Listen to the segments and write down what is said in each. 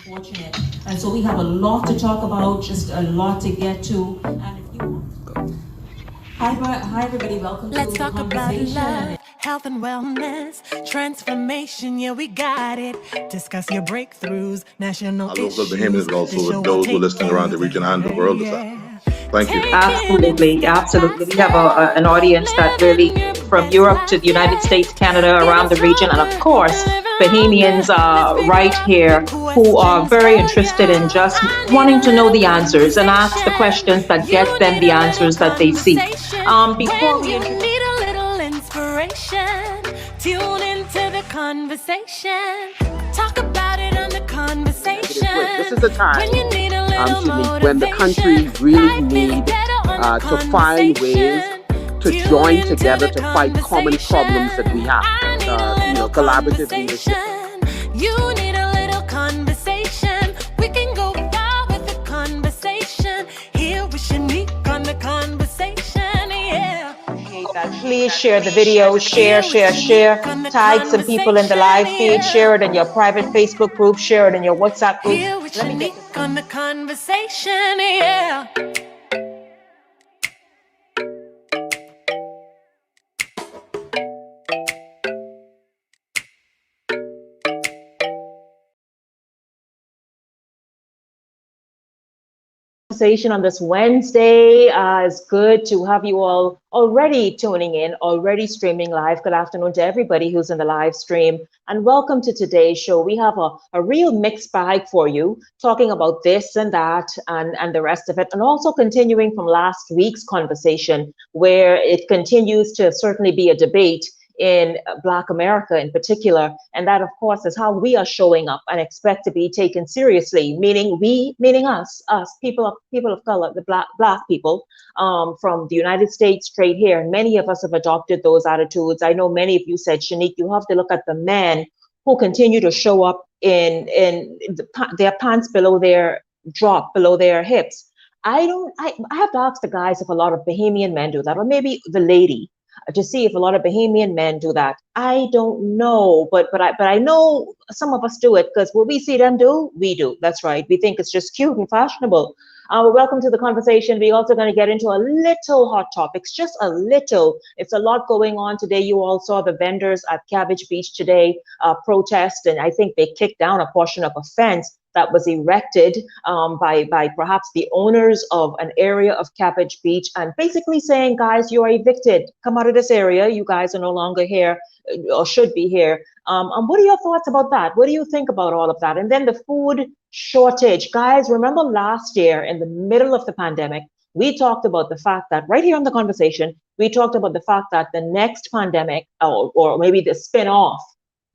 unfortunate. And so we have a lot to talk about, just a lot to get to. And if you Hi everybody, welcome Let's to talk the about conversation. love, health and wellness, transformation, yeah, we got it. Discuss your breakthroughs, national Our local issues. Bahamians, but This also show will those who are take listening around you the region and the there, world this yeah. afternoon. Thank you. Absolutely, absolutely. We have an audience that really from Europe to the United States, Canada, around the region, and of course, Bahamians right here who are very interested in just wanting to know the answers and ask the questions that get them the answers that they seek. Before we introduce need a little inspiration, tune into the conversation. Talk about it on the conversation. This is the time, When you need a little Shenique, when the country motivation, really life is need better on the to find ways conversation. to Tune join into together the to fight common problems that we have. I need a little Collaborative leadership. conversation. You need a little conversation. We can go far with the conversation. Here with Shenique on the conversation, yeah. that, please share the video, share. Tag some people in the live feed, share it in your private Facebook group, share it in your WhatsApp group. Here with Shenique on the conversation, yeah. Conversation on this Wednesday. It's good to have you all already tuning in, already streaming live. Good afternoon to everybody who's in the live stream, and welcome to today's show. We have a real mixed bag for you, talking about this and that and the rest of it, and also continuing from last week's conversation, where it continues to certainly be a debate in Black America in particular. And that, of course, is how we are showing up and expect to be taken seriously, meaning we, meaning us, people of color, the black people from the United States straight here. And many of us have adopted those attitudes. I know many of you said, Shenique, you have to look at the men who continue to show up in their pants below their drop, below their hips. I have to ask the guys if a lot of Bahamian men do that, or maybe the lady, to see if a lot of Bahamian men do that. I don't know, but I know some of us do it, because what we see them do, we do. That's right. We think it's just cute and fashionable. Welcome to the conversation. We're also going to get into a little hot topics, just a little. It's a lot going on today. You all saw the vendors at Cabbage Beach today protest, and I think they kicked down a portion of a fence that was erected by perhaps the owners of an area of Cabbage Beach, and basically saying, guys, you are evicted. Come out of this area. You guys are no longer here, or should be here. What are your thoughts about that? What do you think about all of that? And then the food shortage. Guys, remember last year in the middle of the pandemic, we talked about the fact that right here in the conversation, we talked about the fact that the next pandemic, or maybe the spin-off,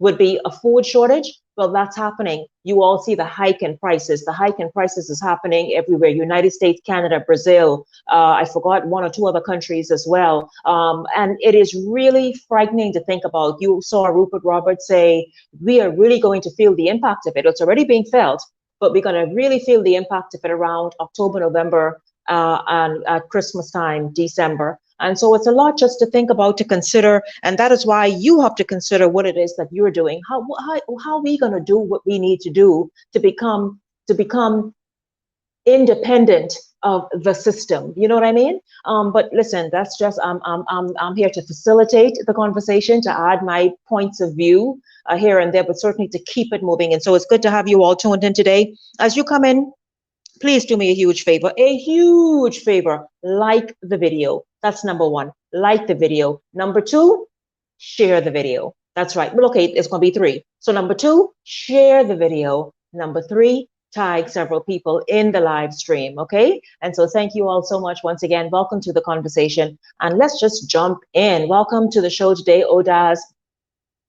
would be a food shortage. Well, that's happening. You all see the hike in prices. The hike in prices is happening everywhere. United States, Canada, Brazil. I forgot one or two other countries as well. And it is really frightening to think about. You saw Rupert Roberts say, we are really going to feel the impact of it. It's already being felt, but we're going to really feel the impact of it around October, November, and at Christmas time, December. And so it's a lot just to think about, to consider, and that is why you have to consider what it is that you're doing. How are we going to do what we need to do to become independent of the system? You know what I mean? But listen, that's just I'm here to facilitate the conversation, to add my points of view here and there, but certainly to keep it moving. And so it's good to have you all tuned in today. As you come in, please do me a huge favor, like the video. That's number one, like the video. Number two, share the video. That's right. Well, okay, it's going to be three. So number two, share the video. Number three, tag several people in the live stream, okay? And so thank you all so much once again. Welcome to the conversation. And let's just jump in. Welcome to the show today, Odaz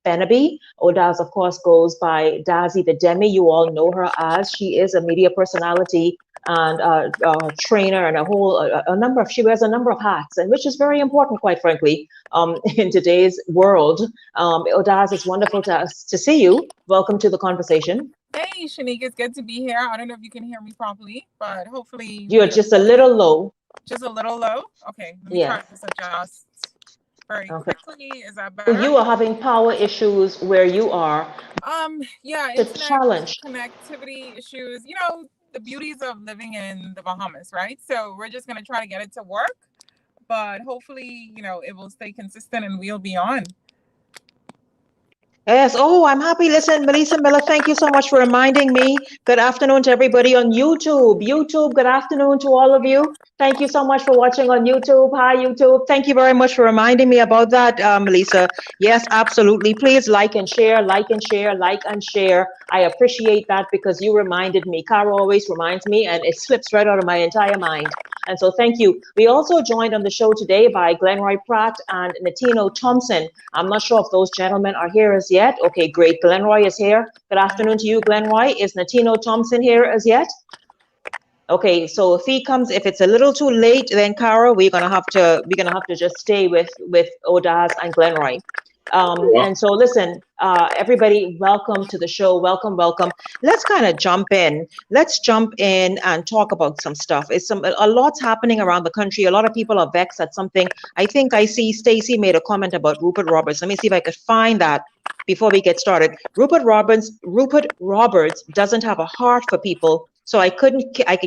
Benaby. Odaz, of course, goes by Dazzy the Demi. You all know her as. She is a media personality and trainer, and she wears a number of hats, and which is very important, quite frankly, in today's world. Odaz, it's wonderful to see you. Welcome to the conversation. Hey, Shenique, it's good to be here. I don't know if you can hear me properly, but hopefully you're just a little low. Just a little low. Okay, let me try this adjust. very Okay. quickly. Is that So better? you are having power issues where you are. Yeah, The internet challenge. connectivity issues. You know, the beauties of living in the Bahamas, right? So we're just gonna try to get it to work, but hopefully, you know, it will stay consistent and we'll be on. Yes. Oh, I'm happy. Listen, Melissa Miller, thank you so much for reminding me. Good afternoon to everybody on YouTube. YouTube, good afternoon to all of you. Thank you so much for watching on YouTube. Hi, YouTube. Thank you very much for reminding me about that, Melissa. Yes, absolutely. Please like and share, like and share, like and share. I appreciate that because you reminded me. Cara always reminds me, and it slips right out of my entire mind. And so thank you. We also joined on the show today by Glenroy Pratt and Natino Thompson. I'm not sure if those gentlemen are here as yet. Okay, great. Glenroy is here. Good afternoon to you, Glenroy. Is Natino Thompson here as yet? Okay, so if it's a little too late, then Cara, we're gonna have to just stay with Odaz and Glenroy. And so listen, everybody, welcome to the show. Welcome, welcome. Let's kind of jump in. Let's jump in and talk about some stuff. A lot's happening around the country. A lot of people are vexed at something. I think I see Stacy made a comment about Rupert Roberts. Let me see if I could find that before we get started. Rupert Roberts doesn't have a heart for people, so I could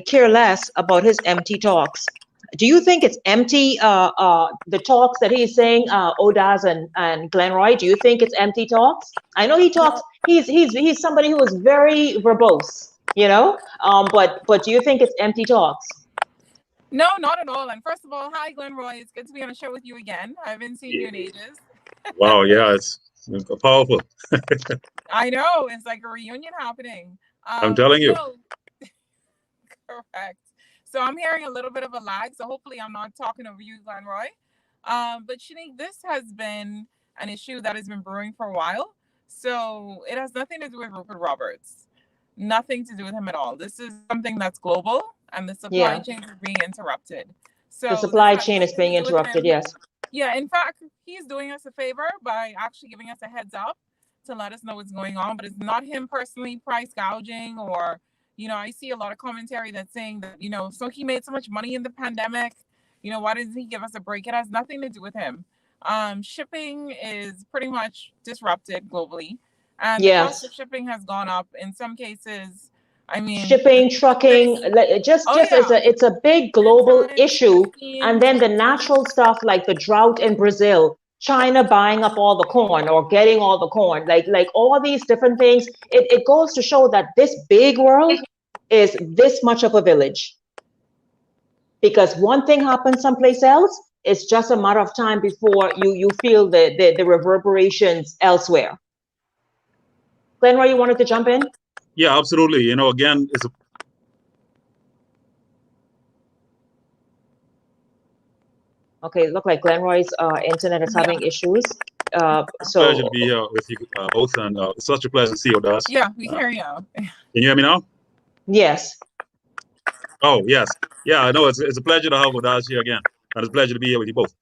care less about his empty talks. Do you think it's empty, the talks that he's saying, Odaz and Glenroy? Do you think it's empty talks? I know he talks, he's somebody who is very verbose, you know, but do you think it's empty talks? No, not at all. And first of all, hi, Glenroy. It's good to be on a show with you again. I haven't seen you in ages. Wow, yeah, it's powerful. I know. It's like a reunion happening. I'm telling you. No, correct. So I'm hearing a little bit of a lag. So hopefully I'm not talking over you, Glenroy. But Shenique, this has been an issue that has been brewing for a while. So it has nothing to do with Rupert Roberts. Nothing to do with him at all. This is something that's global, and the supply chain is being interrupted. So the supply chain is being interrupted, yes. Yeah, in fact, he's doing us a favor by actually giving us a heads up to let us know what's going on, but it's not him personally price gouging or, you know, I see a lot of commentary that's saying that, you know, so he made so much money in the pandemic, you know, why doesn't he give us a break? It has nothing to do with him. Shipping is pretty much disrupted globally, and the cost of shipping has gone up in some cases. I mean, shipping, trucking, it's a big global issue. And then the natural stuff like the drought in Brazil, China buying up all the corn or getting all the corn, like all these different things. It goes to show that this big world is this much of a village. Because one thing happens someplace else, it's just a matter of time before you feel the reverberations elsewhere. Glenroy, you wanted to jump in? Yeah, absolutely. You know, again, it's a okay. Look like Glenroy's internet is having issues. So pleasure to be here with you both, and it's such a pleasure to see you, Odaz. Yeah, we hear you. Can you hear me now? Yes. Oh, yes. Yeah, I know. It's a pleasure to have Odaz here again, and it's a pleasure to be here with you both.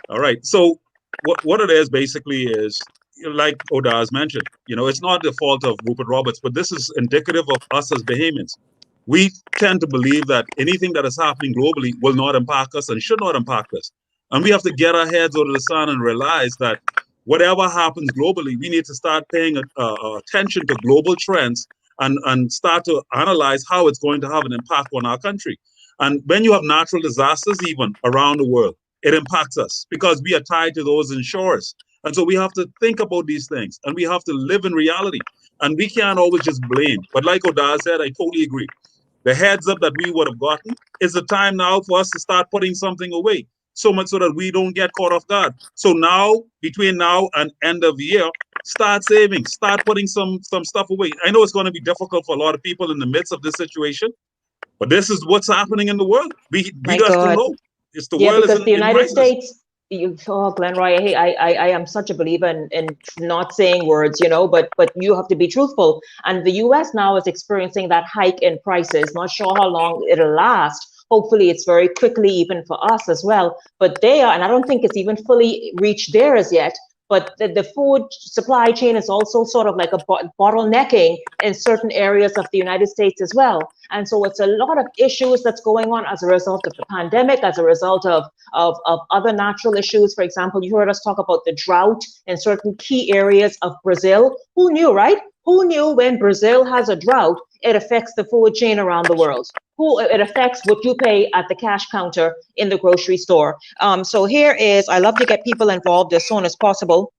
All right. So what it is basically is, like Odaz mentioned, you know, it's not the fault of Rupert Roberts, but this is indicative of us as Bahamians. We tend to believe that anything that is happening globally will not impact us and should not impact us. And we have to get our heads out of the sand and realize that whatever happens globally, we need to start paying attention to global trends and start to analyze how it's going to have an impact on our country. And when you have natural disasters, even around the world, it impacts us because we are tied to those insurers. And so we have to think about these things and we have to live in reality. And we can't always just blame. But like Odaz said, I totally agree. The heads up that we would have gotten is the time now for us to start putting something away, so much so that we don't get caught off guard. So now, between now and end of the year, start saving, start putting some stuff away. I know it's going to be difficult for a lot of people in the midst of this situation, but this is what's happening in the world. We just don't know. It's the world because is the United crisis. States. Glenroy, I am such a believer in not saying words, you know, but you have to be truthful. And the U.S. now is experiencing that hike in prices. Not sure how long it'll last. Hopefully, it's very quickly even for us as well. But they are, and I don't think it's even fully reached there as yet. but the food supply chain is also sort of like a bottlenecking in certain areas of the United States as well. And so it's a lot of issues that's going on as a result of the pandemic, as a result of other natural issues. For example, you heard us talk about the drought in certain key areas of Brazil. Who knew, right? Who knew when Brazil has a drought, it affects the food chain around the world? It affects what you pay at the cash counter in the grocery store. So here is, I love to get people involved as soon as possible.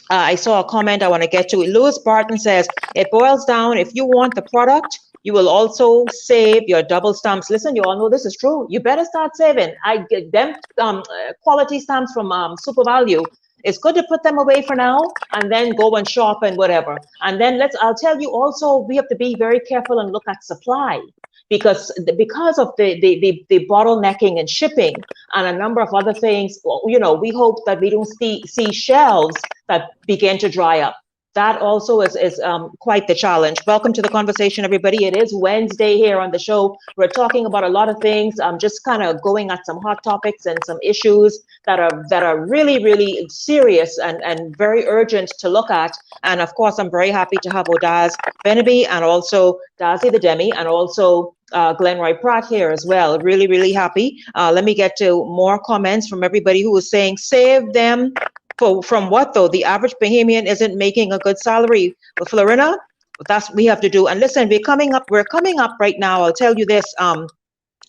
I saw a comment I want to get to. Lewis Barton says, it boils down, if you want the product, you will also save your double stamps. Listen, you all know this is true. You better start saving. I get them quality stamps from Super Value. It's good to put them away for now and then go and shop and whatever. And then I'll tell you also, we have to be very careful and look at supply, because of the bottlenecking and shipping and a number of other things. You know, we hope that we don't see shelves that begin to dry up. That also is quite the challenge. Welcome to the conversation, everybody. It is Wednesday here on the show. We're talking about a lot of things. I'm just kind of going at some hot topics and some issues that are really, really serious and very urgent to look at. And of course, I'm very happy to have Odaz Benaby and also Dazi the Demi and also Glenroy Pratt here as well. Really, really happy. Let me get to more comments from everybody who is saying, save them. From what though? The average Bahamian isn't making a good salary. Well, Florina, that's what we have to do. And listen, we're coming up right now. I'll tell you this,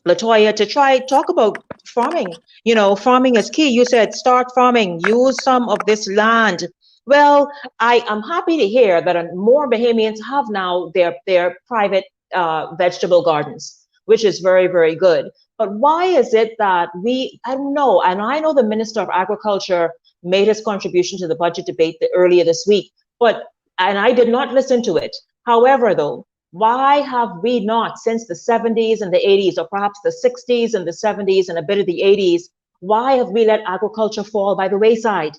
Latoya, to talk about farming. You know, farming is key. You said start farming, use some of this land. Well, I am happy to hear that more Bahamians have now their private vegetable gardens, which is very, very good. But why is it that I don't know, and I know the Minister of Agriculture made his contribution to the budget debate earlier this week, and I did not listen to it. However, though, why have we not, since the 70s and the 80s, or perhaps the 60s and the 70s and a bit of the 80s, why have we let agriculture fall by the wayside?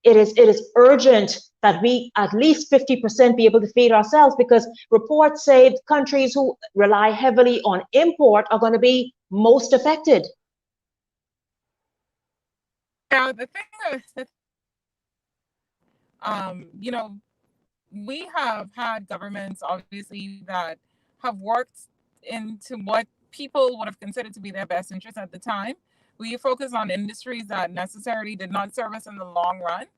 It is urgent that we at least 50% be able to feed ourselves, because reports say countries who rely heavily on import are going to be most affected. Yeah, the thing is, you know, we have had governments, obviously, that have worked into what people would have considered to be their best interest at the time. We focus on industries that necessarily did not serve us in the long run.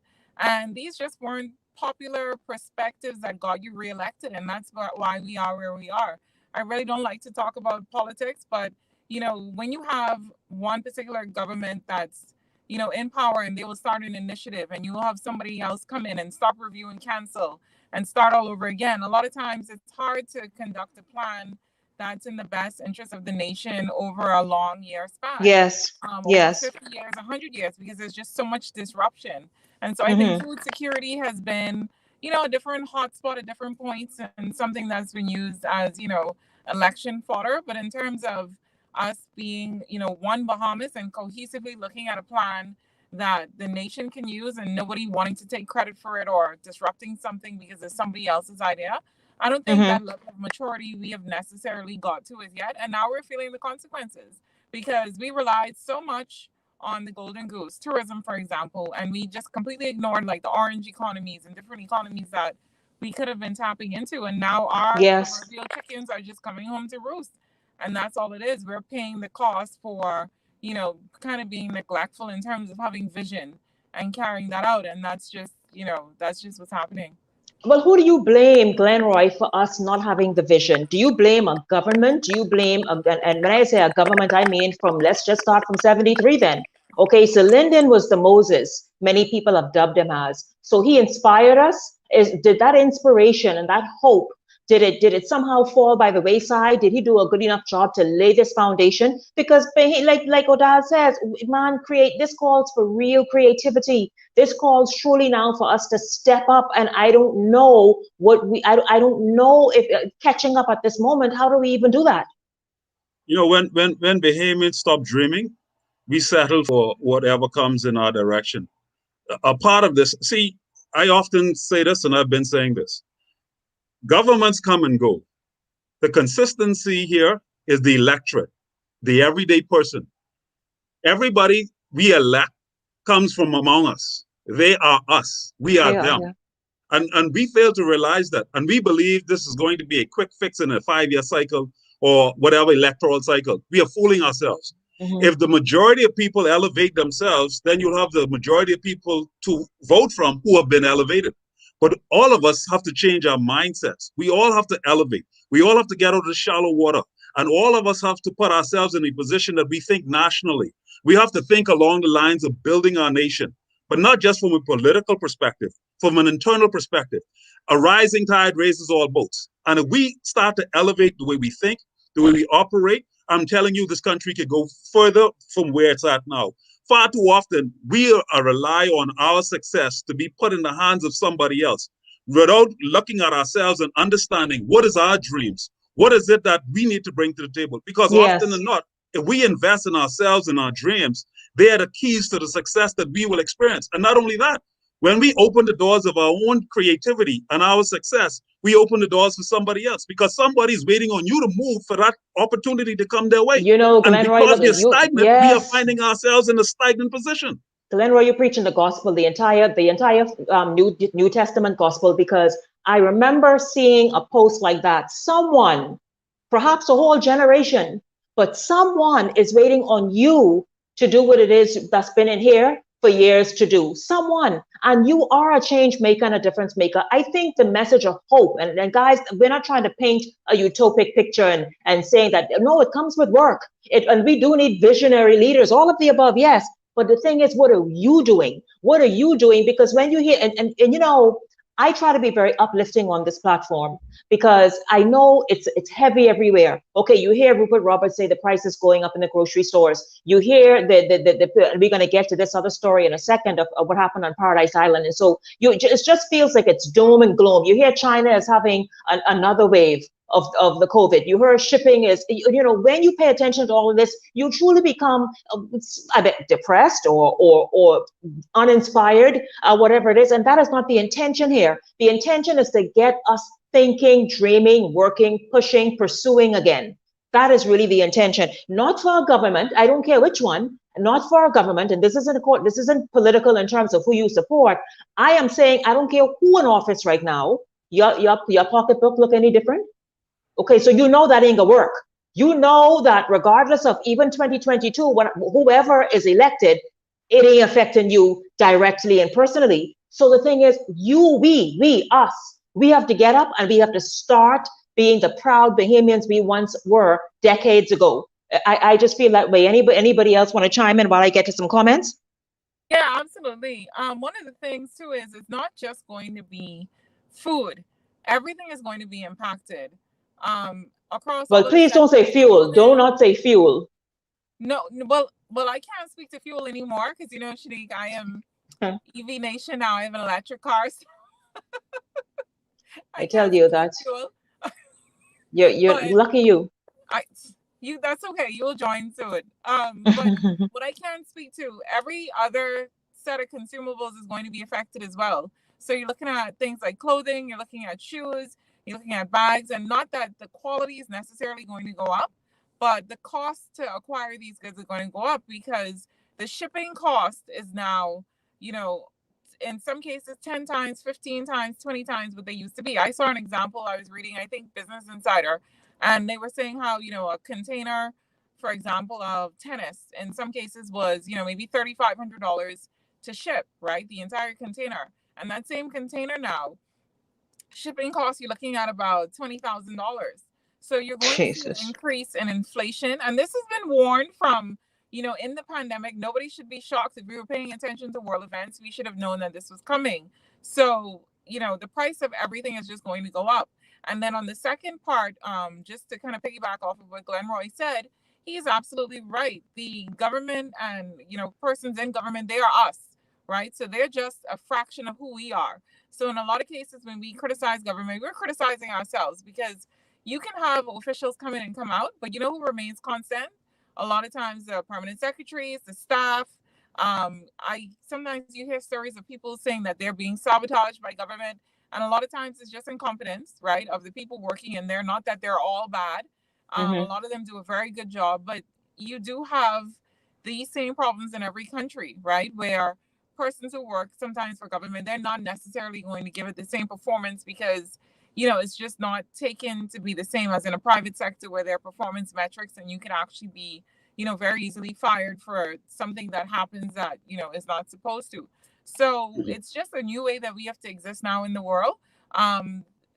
And these just weren't popular perspectives that got you reelected. And that's why we are where we are. I really don't like to talk about politics, but, you know, when you have one particular government that's, you know, in power, and they will start an initiative, and you will have somebody else come in and stop, review, and cancel and start all over again. A lot of times it's hard to conduct a plan that's in the best interest of the nation over a long year span. Yes. Yes. Over 50 years, 100 years, because there's just so much disruption. And so I think food security has been, you know, a different hotspot at different points, and something that's been used as, you know, election fodder. But in terms of us being, you know, one Bahamas and cohesively looking at a plan that the nation can use, and nobody wanting to take credit for it or disrupting something because it's somebody else's idea, I don't think that level of maturity we have necessarily got to as yet. And now we're feeling the consequences, because we relied so much on the golden goose, tourism, for example, and we just completely ignored like the orange economies and different economies that we could have been tapping into. And now our proverbial chickens are just coming home to roost. And that's all it is. We're paying the cost for, you know, kind of being neglectful in terms of having vision and carrying that out. And that's just, you know, that's just what's happening. Well, who do you blame, Glenroy, for us not having the vision? Do you blame a government? Do you blame, and when I say a government, I mean let's just start from 73 then. Okay, so Lyndon was the Moses many people have dubbed him as. So he inspired us. Did that inspiration and that hope, did it somehow fall by the wayside? Did he do a good enough job to lay this foundation? Because like Odal says, man, this calls for real creativity. This calls surely now for us to step up. And I don't know I don't know if catching up at this moment, how do we even do that? You know, when Bahamians stop dreaming, we settle for whatever comes in our direction. A part of this, see, I often say this, and I've been saying this. Governments come and go. The consistency here is the electorate, the everyday person. Everybody we elect comes from among us. They are us. We are They are, them. yeah. And we fail to realize that. And we believe this is going to be a quick fix in a 5-year cycle or whatever electoral cycle. We are fooling ourselves. Mm-hmm. If the majority of people elevate themselves, then you'll have the majority of people to vote from who have been elevated. But all of us have to change our mindsets. We all have to elevate. We all have to get out of the shallow water. And all of us have to put ourselves in a position that we think nationally. We have to think along the lines of building our nation, but not just from a political perspective, from an internal perspective. A rising tide raises all boats. And if we start to elevate the way we think, the way we operate, I'm telling you, this country could go further from where it's at now. Far too often, we rely on our success to be put in the hands of somebody else without looking at ourselves and understanding what is our dreams, what is it that we need to bring to the table. Because Yes. often than not, if we invest in ourselves and our dreams, they are the keys to the success that we will experience. And not only that, when we open the doors of our own creativity and our success, we open the doors for somebody else because somebody's waiting on you to move for that opportunity to come their way. You know, And Glenroy, because look we're at you. stagnant, we are Yes. finding ourselves in a stagnant position. Glenroy, you're preaching the gospel, the entire New Testament gospel, because I remember seeing a post like that. Someone, perhaps a whole generation, but someone is waiting on you to do what it is that's been in here for years to do. Someone, and you are a change maker and a difference maker. I think the message of hope, and guys, we're not trying to paint a utopic picture and saying that, no, it comes with work. And we do need visionary leaders, all of the above, yes. But the thing is, what are you doing? What are you doing? Because when you hear, and you know, I try to be very uplifting on this platform because I know it's heavy everywhere. Okay, you hear Rupert Roberts say the price is going up in the grocery stores. You hear we're going to get to this other story in a second of what happened on Paradise Island. And so it just feels like it's doom and gloom. You hear China is having another wave of the COVID. You heard shipping is, you know, when you pay attention to all of this, you truly become a bit depressed or uninspired, whatever it is. And that is not the intention here. The intention is to get us thinking, dreaming, working, pushing, pursuing again. That is really the intention. Not for our government. I don't care which one. Not for our government. And this isn't a court. This isn't political in terms of who you support. I am saying I don't care who in office right now. Your pocketbook look any different? Okay, so you know that ain't gonna work. You know that regardless of even 2022, when whoever is elected, it ain't affecting you directly and personally. So the thing is, us, we have to get up and we have to start being the proud Bahamians we once were decades ago. I just feel that way. Anybody else want to chime in while I get to some comments? Yeah, absolutely. One of the things too is it's not just going to be food. Everything is going to be impacted. Across. Well, please don't say fuel. Do not say fuel. No, well, I can't speak to fuel anymore because, you know, Shenique, I am EV Nation now. I have an electric car. So I tell you that. You're lucky you. That's okay. You'll join to it. But what I can speak to, every other set of consumables is going to be affected as well. So you're looking at things like clothing, you're looking at shoes, you're looking at bags, and not that the quality is necessarily going to go up, but the cost to acquire these goods is going to go up because the shipping cost is now, you know, in some cases 10 times, 15 times, 20 times what they used to be. I saw an example I was reading, I think Business Insider, and they were saying how, you know, a container, for example, of tennis in some cases was, you know, maybe $3,500 to ship, right? The entire container. And that same container now, shipping costs, you're looking at about $20,000. So you're going to see an increase in inflation. And this has been warned from, you know, in the pandemic. Nobody should be shocked. If we were paying attention to world events, we should have known that this was coming. So, you know, the price of everything is just going to go up. And then on the second part, just to kind of piggyback off of what Glenroy said, he's absolutely right. The government and, you know, persons in government, they are us, right? So they're just a fraction of who we are. So in a lot of cases, when we criticize government, we're criticizing ourselves because you can have officials come in and come out, but you know who remains constant? A lot of times the permanent secretaries, the staff. Sometimes you hear stories of people saying that they're being sabotaged by government. And a lot of times it's just incompetence, right, of the people working in there. Not that they're all bad. A lot of them do a very good job, but you do have these same problems in every country, right, where persons who work sometimes for government, they're not necessarily going to give it the same performance because, you know, it's just not taken to be the same as in a private sector where there are performance metrics and you can actually be, you know, very easily fired for something that happens that, you know, is not supposed to. So it's just a new way that we have to exist now in the world.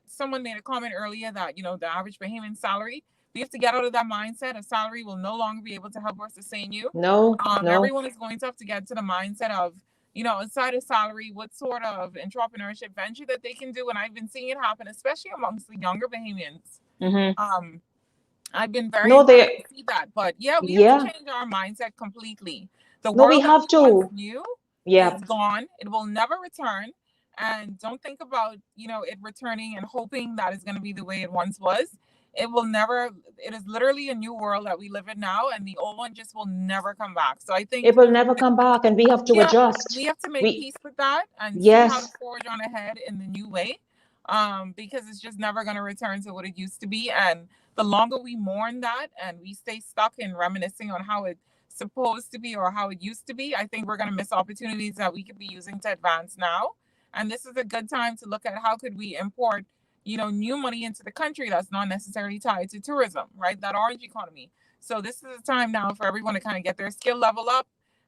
Someone made a comment earlier that, you know, the average Bahamian salary, we have to get out of that mindset. A salary will no longer be able to help us sustain you. No. Everyone is going to have to get to the mindset of, you know, inside a salary, what sort of entrepreneurship venture that they can do. And I've been seeing it happen, especially amongst the younger Bahamians. I've been very happy to see that. But yeah, we have to change our mindset completely. The world we have to. New is gone. It will never return. And don't think about, you know, it returning and hoping that it's going to be the way it once was. It will never, it is literally a new world that we live in now, and the old one just will never come back. So I think it will never come back, and we have to adjust. We have to make peace with that and see how to forge on ahead in the new way, because it's just never going to return to what it used to be. And the longer we mourn that and we stay stuck in reminiscing on how it's supposed to be or how it used to be, I think we're going to miss opportunities that we could be using to advance now. And this is a good time to look at how could we import, you know, new money into the country that's not necessarily tied to tourism, right? That orange economy. So this is a time now for everyone to kind of get their skill level up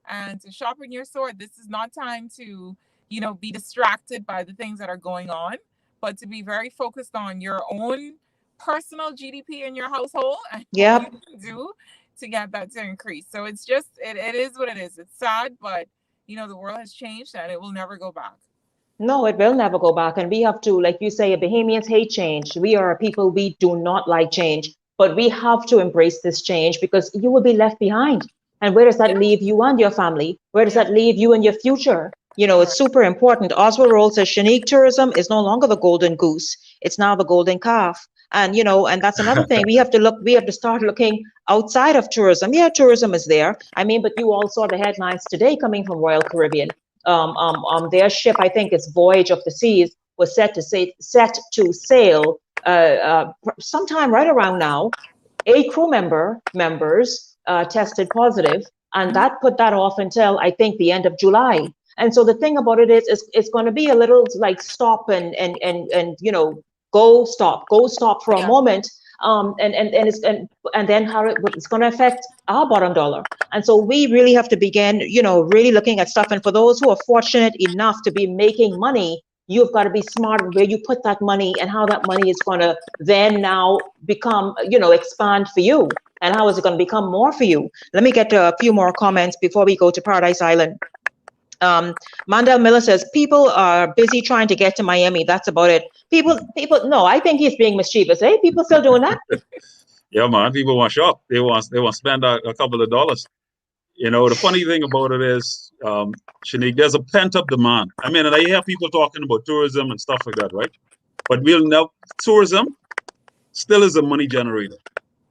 and to sharpen your sword. This is not time to, you know, be distracted by the things that are going on, but to be very focused on your own personal GDP in your household and what you can do to get that to increase. So it's just, it is what it is. It's sad, but, you know, the world has changed and it will never go back. No, it will never go back. And we have to, like you say, Bahamians hate change. We are a people, we do not like change, but we have to embrace this change because you will be left behind. And where does that leave you and your family? Where does that leave you and your future? You know, it's super important. Oswald Roll says, Shenique, tourism is no longer the golden goose. It's now the golden calf. And, you know, and that's another thing. We have to start looking outside of tourism. Yeah, tourism is there. I mean, but you all saw the headlines today coming from Royal Caribbean. Their ship, I think it's Voyage of the Seas, was set to sail sometime right around now. 8 crew members tested positive, and that put that off until I think the end of July. And so the thing about it is it's going to be a little like stop and you know, go stop for a moment. And then how it's going to affect our bottom dollar. And so we really have to begin, you know, really looking at stuff. And for those who are fortunate enough to be making money, you've got to be smart where you put that money and how that money is going to then now become, you know, expand for you. And how is it going to become more for you? Let me get to a few more comments before we go to Paradise Island. Mandel Miller says, people are busy trying to get to Miami. That's about it. People, no, I think he's being mischievous. Hey, people still doing that? Yeah, man, people want to shop. They want to spend a couple of dollars. You know, the funny thing about it is, Shenique, there's a pent-up demand. I mean, and I hear people talking about tourism and stuff like that, right? But tourism still is a money generator.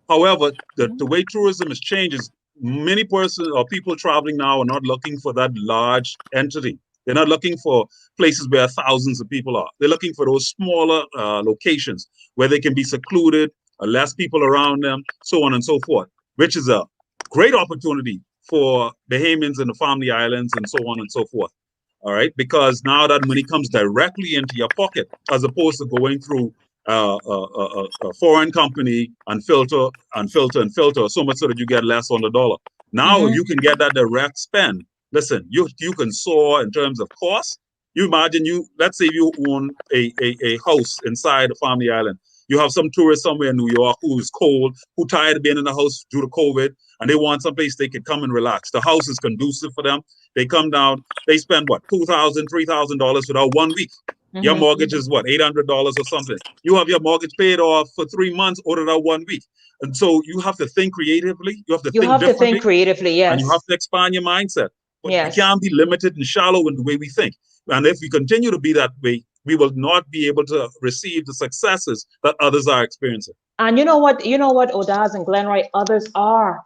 However, the way tourism has changed is many people traveling now are not looking for that large entity. They're not looking for places where thousands of people are. They're looking for those smaller locations where they can be secluded, less people around them, so on and so forth, which is a great opportunity for Bahamians in the Family Islands and so on and so forth. All right, because now that money comes directly into your pocket as opposed to going through a foreign company and filter so much so that you get less on the dollar. Now you can get that direct spend. Listen, you can soar in terms of cost. You imagine let's say you own a house inside a Family Island. You have some tourist somewhere in New York who is cold, who tired of being in the house due to COVID, and they want some place they can come and relax. The house is conducive for them. They come down, they spend what, $2,000, $3,000 for that 1 week. Your mortgage is what, $800 or something. You have your mortgage paid off for 3 months or that 1 week. And so you have to think creatively. You have to think creatively, yes. And you have to expand your mindset. But yes. You can't be limited and shallow in the way we think. And if we continue to be that way, we will not be able to receive the successes that others are experiencing. And you know what, Odaz and Glenroy, others are.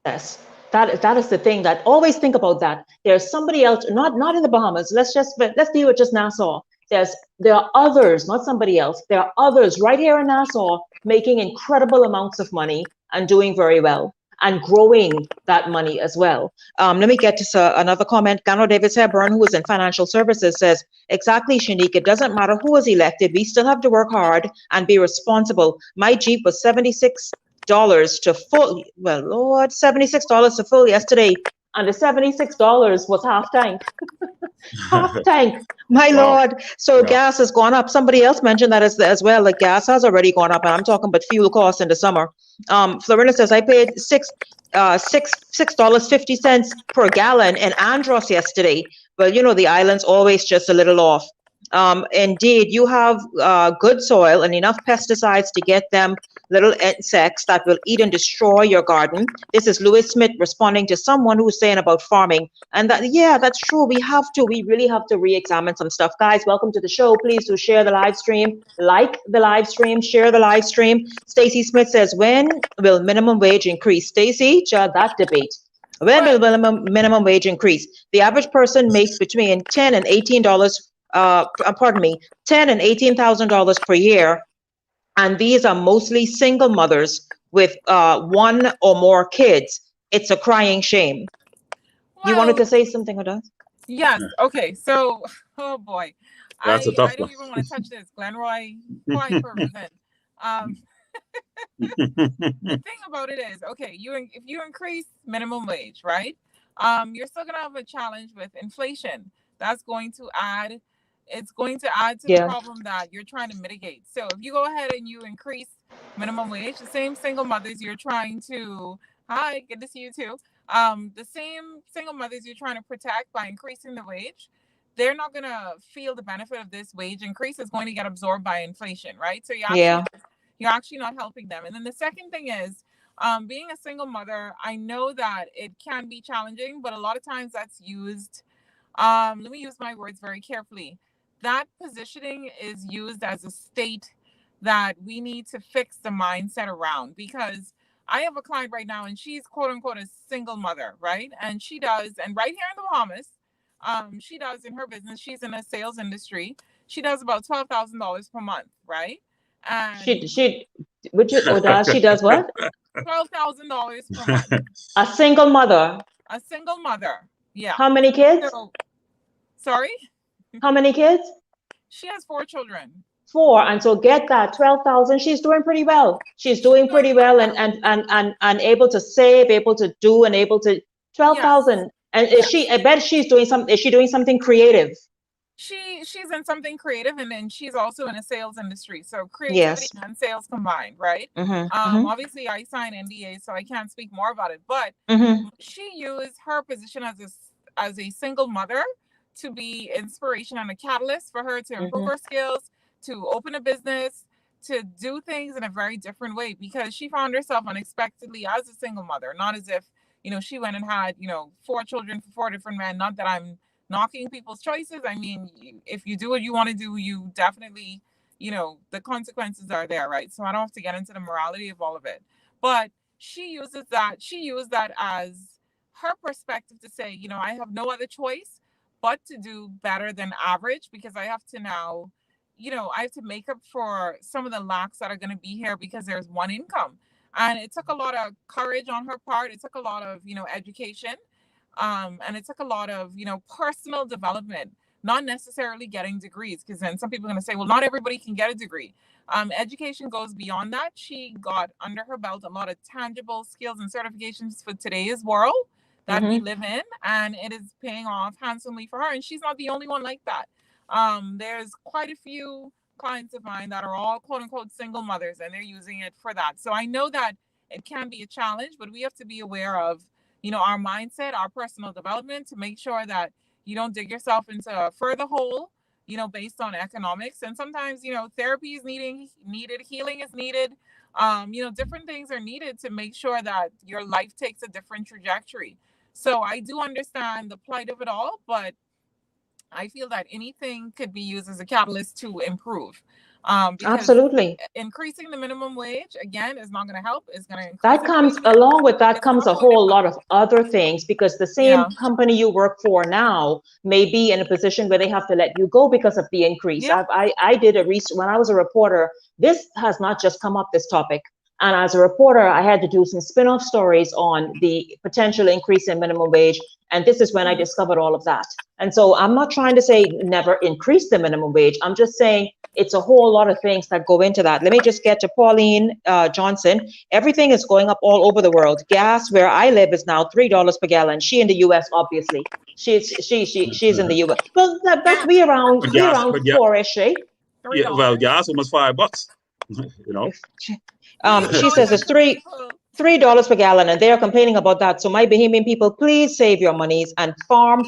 Yes. That is the thing that always think about that. There's somebody else, not in the Bahamas. Let's deal with just Nassau. There are others, not somebody else. There are others right here in Nassau making incredible amounts of money and doing very well. and growing that money as well. Let me get to another comment. Gano Davis Hepburn, who is in financial services, says, exactly, Shenique, it doesn't matter who is elected. We still have to work hard and be responsible. My Jeep was $76 to full. Well, Lord, $76 to full yesterday. And the $76 was half tank. Half tank. My Wow. Lord. So Yeah. gas has gone up. Somebody else mentioned that as well. Like gas has already gone up, and I'm talking about fuel costs in the summer. Florinda says I paid $6.50 per gallon in Andros yesterday. But you know, the island's always just a little off. Indeed, you have good soil and enough pesticides to get them little insects that will eat and destroy your garden. This is Louis Smith responding to someone who's saying about farming. And that, yeah, that's true. We really have to re-examine some stuff. Guys, welcome to the show. Please do share the live stream, like the live stream, share the live stream. Stacy Smith says, when will minimum wage increase? Stacy, that debate. When will minimum wage increase? The average person makes between $10 and $18, $10 and $18,000 per year. And these are mostly single mothers with one or more kids. It's a crying shame. You wanted to say something, Oda? Yes. Okay. So, oh boy, That's a tough I don't one. even want to touch this. Glenroy, crying for a reason. The thing about it is, okay, if you increase minimum wage, right? You're still gonna have a challenge with inflation. That's going to add. It's going to add to the problem that you're trying to mitigate. So if you go ahead and you increase minimum wage, the same single mothers you're trying to, hi, good to see you too. The same single mothers you're trying to protect by increasing the wage, they're not going to feel the benefit of this wage increase. It's going to get absorbed by inflation, right? So you're actually not helping them. And then the second thing is, being a single mother, I know that it can be challenging, but a lot of times that's used, let me use my words very carefully. That positioning is used as a state that we need to fix the mindset around, because I have a client right now and she's quote unquote a single mother, right? And she does, and right here in the Bahamas, she does in her business, she's in a sales industry. She does about $12,000 per month, right? And she does what? $12,000 per month. A single mother. A single mother. Yeah. How many kids? Sorry? How many kids? She has 4 children. 4, and so get that 12,000. She's doing pretty well. She's doing pretty well, and able to save, able to do, and able to 12,000. Yes. And is she? I bet she's doing something. Is she doing something creative? She's in something creative, and then she's also in a sales industry. So creativity and sales combined, right? Obviously, I sign NDA, so I can't speak more about it. But she used her position as a single mother to be inspiration and a catalyst for her to improve her skills, to open a business, to do things in a very different way, because she found herself unexpectedly as a single mother, not as if, she went and had, 4 children for 4 different men. Not that I'm knocking people's choices. I mean, if you do what you want to do, you definitely, the consequences are there, right? So I don't have to get into the morality of all of it. But she used that as her perspective to say, I have no other choice but to do better than average, because I have to now, I have to make up for some of the lacks that are going to be here because there's one income. And it took a lot of courage on her part. It took a lot of, education. And it took a lot of, personal development, not necessarily getting degrees, because then some people are going to say, well, not everybody can get a degree. Education goes beyond that. She got under her belt a lot of tangible skills and certifications for today's world that we live in, and it is paying off handsomely for her. And she's not the only one like that. There's quite a few clients of mine that are all quote unquote single mothers, and they're using it for that. So I know that it can be a challenge, but we have to be aware of, our mindset, our personal development, to make sure that you don't dig yourself into a further hole, based on economics. And sometimes, therapy is needed, healing is needed. Different things are needed to make sure that your life takes a different trajectory. So I do understand the plight of it all, but I feel that anything could be used as a catalyst to improve. Absolutely. Increasing the minimum wage, again, is not going to help. It's going to increase. That comes along with that comes a whole lot of other things, because the same company you work for now may be in a position where they have to let you go because of the increase. I did a research when I was a reporter. This has not just come up, this topic. And as a reporter, I had to do some spin-off stories on the potential increase in minimum wage. And this is when I discovered all of that. And so I'm not trying to say never increase the minimum wage. I'm just saying it's a whole lot of things that go into that. Let me just get to Pauline Johnson. Everything is going up all over the world. Gas, where I live, is now $3 per gallon. She in the US, obviously. She's in the US. Well, that's we around four-ish, eh? Yeah, well, gas almost $5. You know. She says it's $3 per gallon, and they are complaining about that. So my Bahamian people, please save your monies and farm.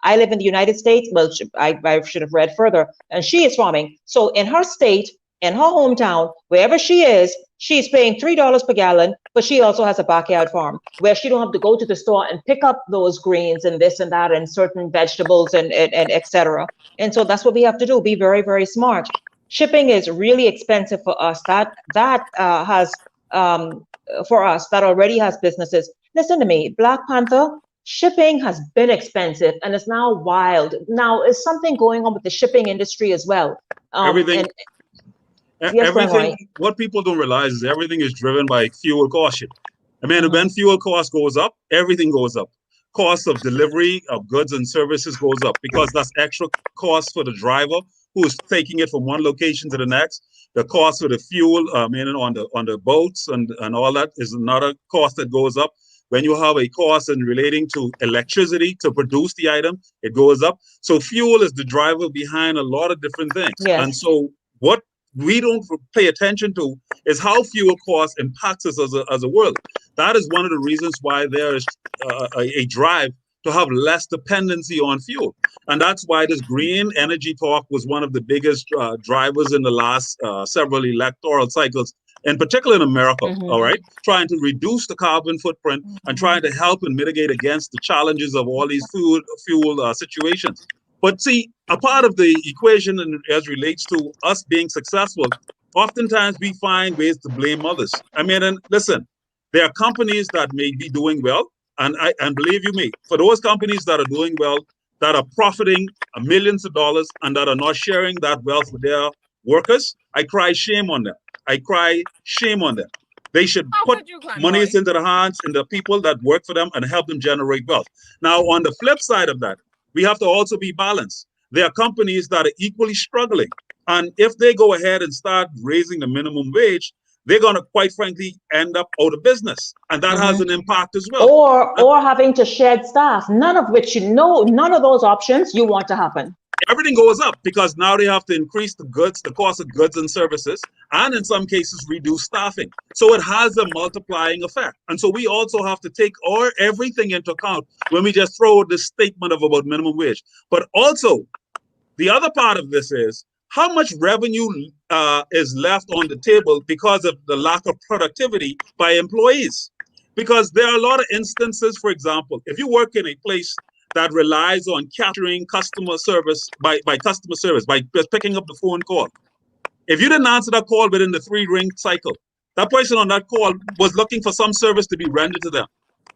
I live in the United States. Well, I should have read further, and she is farming. So in her state, in her hometown, wherever she is, she's paying $3 per gallon, but she also has a backyard farm where she don't have to go to the store and pick up those greens and this and that and certain vegetables and etc. And so that's what we have to do. Be very, very smart. Shipping is really expensive for us. That has for us that already has businesses. Listen to me, Black Panther. Shipping has been expensive and it's now wild. Now, is something going on with the shipping industry as well? Everything. What people don't realize is everything is driven by fuel cost. I mean, when fuel cost goes up, everything goes up. Cost of delivery of goods and services goes up because that's extra cost for the driver who's taking it from one location to the next. The cost of the fuel, on the boats and all that is another cost that goes up. When you have a cost in relating to electricity to produce the item, it goes up. So fuel is the driver behind a lot of different things. Yes. And so what we don't pay attention to is how fuel costs impacts us as a world. That is one of the reasons why there is a drive to have less dependency on fuel. And that's why this green energy talk was one of the biggest drivers in the last several electoral cycles, in particular in America, all right? Trying to reduce the carbon footprint and trying to help and mitigate against the challenges of all these fuel situations. But see, a part of the equation as relates to us being successful, oftentimes we find ways to blame others. I mean, and listen, there are companies that may be doing well, and believe you me, for those companies that are doing well, that are profiting millions of dollars and that are not sharing that wealth with their workers, I cry shame on them. I cry shame on them. They should put monies into the hands and the people that work for them and help them generate wealth. Now, on the flip side of that, we have to also be balanced. There are companies that are equally struggling. And if they go ahead and start raising the minimum wage, they're going to, quite frankly, end up out of business. And that has an impact as well. Or having to shed staff, none of those options you want to happen. Everything goes up because now they have to increase the cost of goods and services, and in some cases reduce staffing. So it has a multiplying effect. And so we also have to take everything into account when we just throw this statement about minimum wage. But also, the other part of this is how much revenue is left on the table because of the lack of productivity by employees. Because there are a lot of instances, for example, if you work in a place that relies on capturing customer service by just picking up the phone call. If you didn't answer that call within the 3-ring cycle, that person on that call was looking for some service to be rendered to them.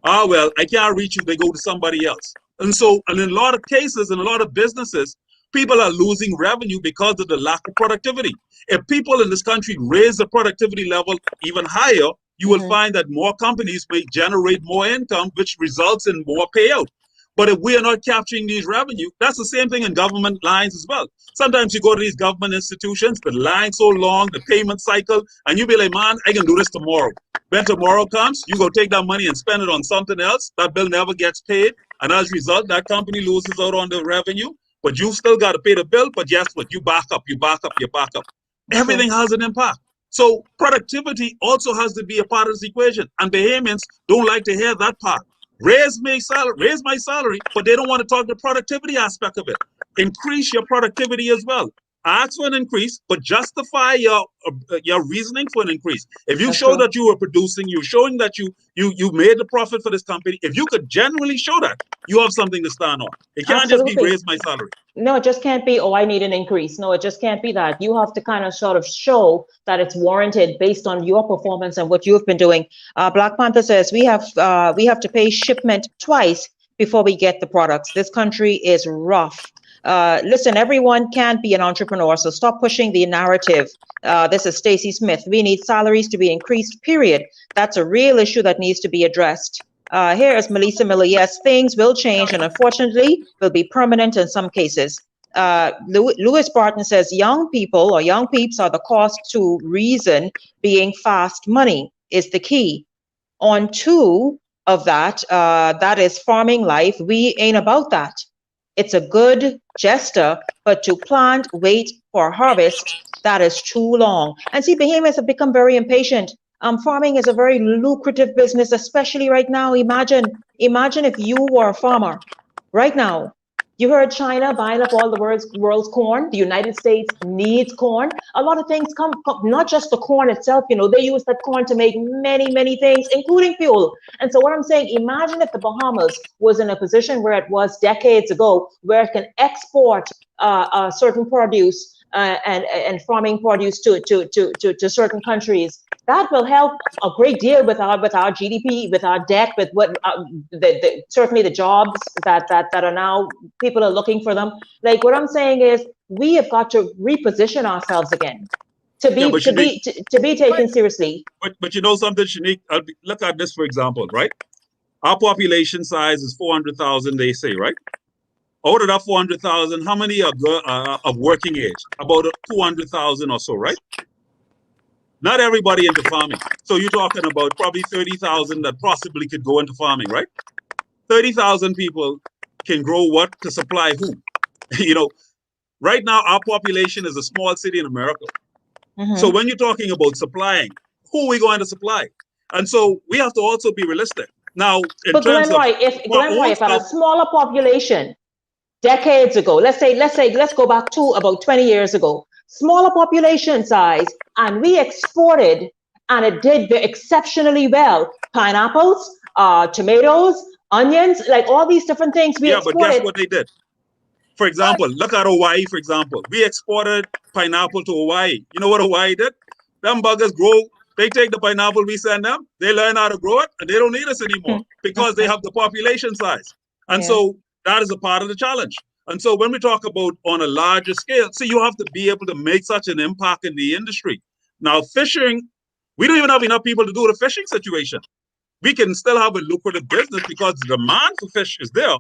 Well, I can't reach you, they go to somebody else. And in a lot of cases, in a lot of businesses, people are losing revenue because of the lack of productivity. If people in this country raise the productivity level even higher, you will find that more companies may generate more income, which results in more payout. But if we are not capturing these revenue, that's the same thing in government lines as well. Sometimes you go to these government institutions, the line so long, the payment cycle, and you be like, man, I can do this tomorrow. When tomorrow comes, you go take that money and spend it on something else. That bill never gets paid. And as a result, that company loses out on the revenue, but you still got to pay the bill. But guess what? You back up. Everything has an impact. So productivity also has to be a part of this equation. And Bahamians don't like to hear that part. Raise my salary, but they don't want to talk the productivity aspect of it. Increase your productivity as well. Ask for an increase, but justify your reasoning for an increase. If you show that you were producing, you're showing that you made the profit for this company. If you could genuinely show that, you have something to stand on. It can't just be raise my salary. No, it just can't be, I need an increase. No, it just can't be that. You have to kind of sort of show that it's warranted based on your performance and what you've been doing. Black Panther says we have to pay shipment twice before we get the products. This country is rough. Listen, everyone can't be an entrepreneur, so stop pushing the narrative. This is Stacy Smith. We need salaries to be increased, period. That's a real issue that needs to be addressed. Here is Melissa Miller. Yes, things will change, and unfortunately, will be permanent in some cases. Lewis Barton says young people or young peeps are the cost to reason, being fast money is the key. On two of that, that is farming life. We ain't about that. It's a good gesture, but to plant, wait for harvest, that is too long. And see, Bahamians have become very impatient. Farming is a very lucrative business, especially right now. Imagine if you were a farmer right now. You heard China buying up all the world's corn. The United States needs corn. A lot of things come, not just the corn itself, you know, they use that corn to make many, many things, including fuel. And so what I'm saying, imagine if the Bahamas was in a position where it was decades ago, where it can export certain produce and farming produce to certain countries. That will help a great deal with our GDP, with our debt, with what certainly the jobs that are now people are looking for them. Like what I'm saying is, we have got to reposition ourselves again to be taken seriously. But you know something, Shenique? Look at this for example, right? Our population size is 400,000. They say, right? Out of that 400,000, how many are of working age? About 200,000 or so, right? Not everybody into farming. So you're talking about probably 30,000 that possibly could go into farming, right? 30,000 people can grow what to supply who? You know, right now our population is a small city in America. Mm-hmm. So when you're talking about supplying, who are we going to supply? And so we have to also be realistic. Now, but Glenroy, if at a smaller population, decades ago, let's go back to about 20 years ago, smaller population size, and we exported, and it did exceptionally well. Pineapples, tomatoes, onions, like all these different things we exported. But guess what they did? For example, look at Hawaii, for example. We exported pineapple to Hawaii. You know what Hawaii did? Them buggers grow. They take the pineapple we send them, they learn how to grow it, and they don't need us anymore because they have the population size. And so that is a part of the challenge. And so when we talk about on a larger scale, so you have to be able to make such an impact in the industry. Now, fishing, we don't even have enough people to do the fishing situation. We can still have a lucrative business because the demand for fish is there,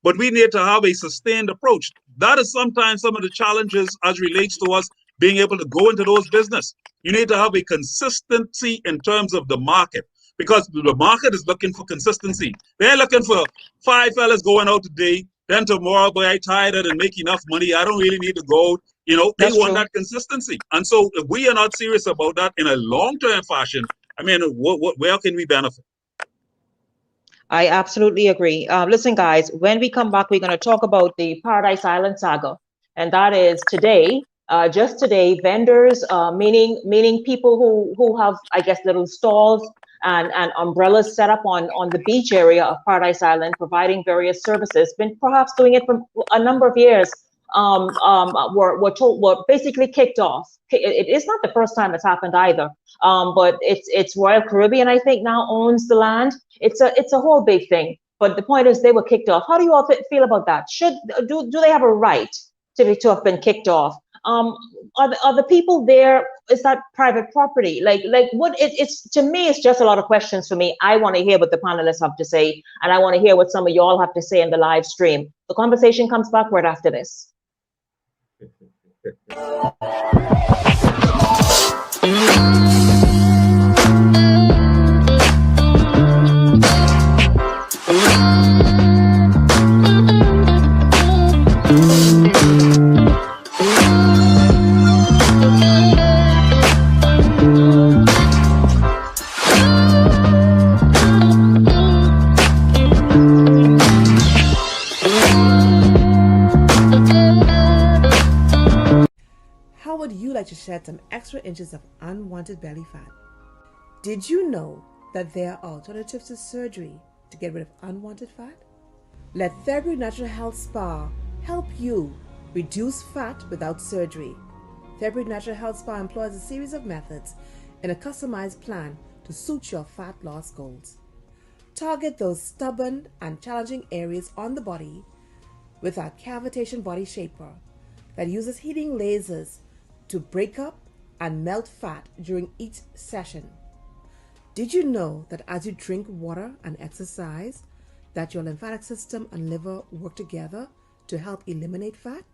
but we need to have a sustained approach. That is sometimes some of the challenges as relates to us being able to go into those business. You need to have a consistency in terms of the market, because the market is looking for consistency. They're looking for 5 fellas going out today, then tomorrow, boy, I tired and make enough money. I don't really need to go. You know, they want that consistency. And so if we are not serious about that in a long-term fashion, I mean, where can we benefit? I absolutely agree. Listen, guys, when we come back, we're going to talk about the Paradise Island saga. And that is today, just today, vendors, meaning people who have, I guess, little stalls and umbrellas set up on the beach area of Paradise Island, providing various services, been perhaps doing it for a number of years, were basically kicked off. It is not the first time it's happened either, but it's Royal Caribbean, I think, now owns the land. It's a whole big thing. But the point is, they were kicked off. How do you all feel about that? Do they have a right to have been kicked off? Are the people there, is that private property? Like what it's to me, it's just a lot of questions for me. I want to hear what the panelists have to say, and I want to hear what some of y'all have to say in the live stream. The conversation comes back right after this. To shed some extra inches of unwanted belly fat. Did you know that there are alternatives to surgery to get rid of unwanted fat? Let February Natural Health Spa help you reduce fat without surgery. February Natural Health Spa employs a series of methods in a customized plan to suit your fat loss goals. Target those stubborn and challenging areas on the body with our cavitation body shaper that uses heating lasers to break up and melt fat during each session. Did you know that as you drink water and exercise, that your lymphatic system and liver work together to help eliminate fat?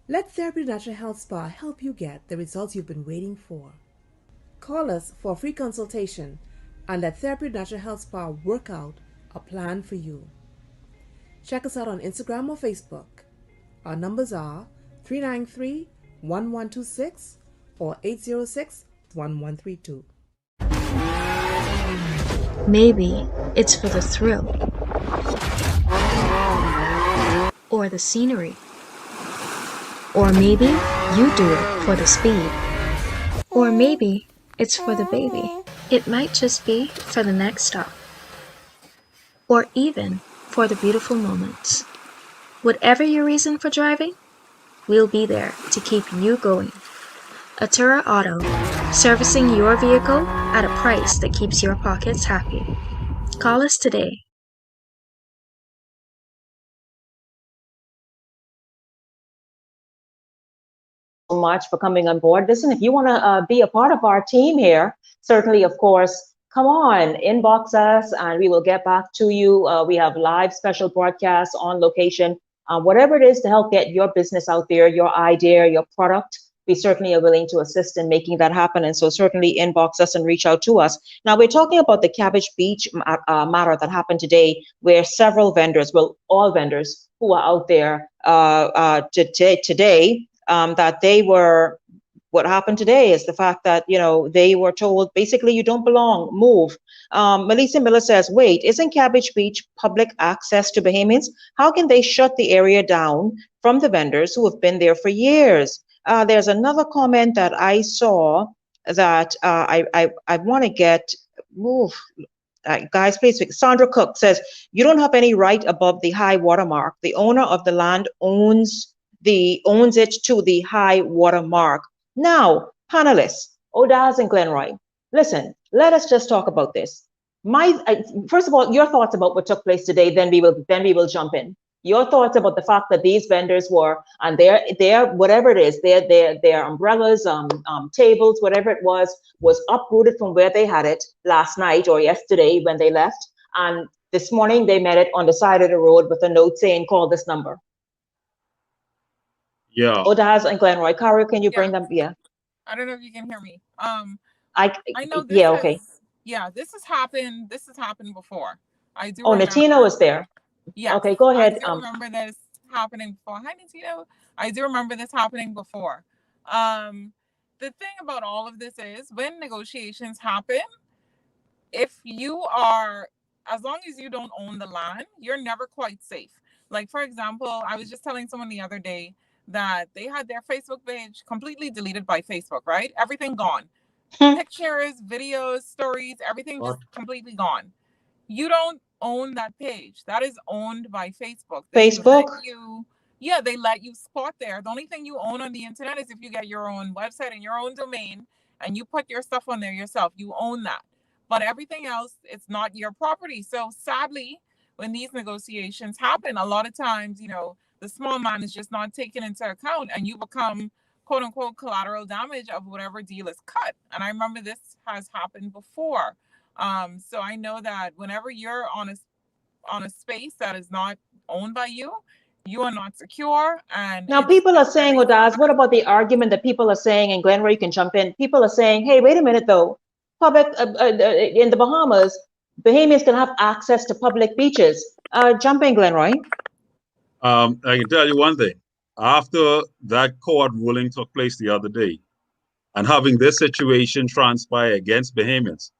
Let Therapy Natural Health Spa help you get the results you've been waiting for. Call us for a free consultation and let Therapy Natural Health Spa work out a plan for you. Check us out on Instagram or Facebook. Our numbers are 393-1126 or 806-1132. Maybe it's for the thrill, or the scenery, or maybe you do it for the speed, or maybe it's for the baby. It might just be for the next stop, or even for the beautiful moments. Whatever your reason for driving, we'll be there to keep you going. Atura Auto, servicing your vehicle at a price that keeps your pockets happy. Call us today. So much for coming on board. Listen, if you want to be a part of our team here, certainly, of course, come on, inbox us and we will get back to you. We have live special broadcasts on location, whatever it is to help get your business out there, your idea, your product. We certainly are willing to assist in making that happen. And so certainly inbox us and reach out to us. Now, we're talking about the Cabbage Beach matter that happened today, where several vendors, well, all vendors who are out there today, that they were, what happened today is the fact that, you know, they were told, basically, you don't belong, move. Melissa Miller says, wait, isn't Cabbage Beach public access to Bahamians? How can they shut the area down from the vendors who have been there for years? There's another comment that I saw that I want to get, guys, please. Sandra Cook says, you don't have any right above the high water mark. The owner of the land owns it to the high water mark. Now, panelists, Odaz and Glenroy, listen, let us just talk about this. First of all, your thoughts about what took place today, then we will jump in. Your thoughts about the fact that these vendors were, and their whatever it is, their umbrellas, tables, whatever it was uprooted from where they had it last night or yesterday when they left, and this morning they met it on the side of the road with a note saying, call this number. Yeah. Odaz and Glenroy, Kara, can you bring them? Yeah. I don't know if you can hear me. I know this. Yeah. Okay. This has happened. This has happened before. I do. Oh, Natina was there. Yeah. Okay, go ahead. I do remember this happening before. Hi, Natina. I do remember this happening before. The thing about all of this is when negotiations happen, if you are, as long as you don't own the land, you're never quite safe. Like, for example, I was just telling someone the other day that they had their Facebook page completely deleted by Facebook, right? Everything gone. Pictures, videos, stories, everything just completely gone. You don't own that page. That is owned by Facebook. They let you spot there. The only thing you own on the internet is if you get your own website and your own domain and you put your stuff on there yourself. You own that. But everything else, it's not your property. So sadly, when these negotiations happen, a lot of times, you know, the small man is just not taken into account and you become, quote unquote, collateral damage of whatever deal is cut. And I remember this has happened before. So I know that whenever you're on a space that is not owned by you, you are not secure. And now people are saying, Odaz, what about the argument that people are saying, and Glenroy, you can jump in. People are saying, hey, wait a minute though, public in the Bahamas, Bahamians can have access to public beaches. Jump in, Glenroy. I can tell you one thing. After that court ruling took place the other day, and having this situation transpire against Bahamians,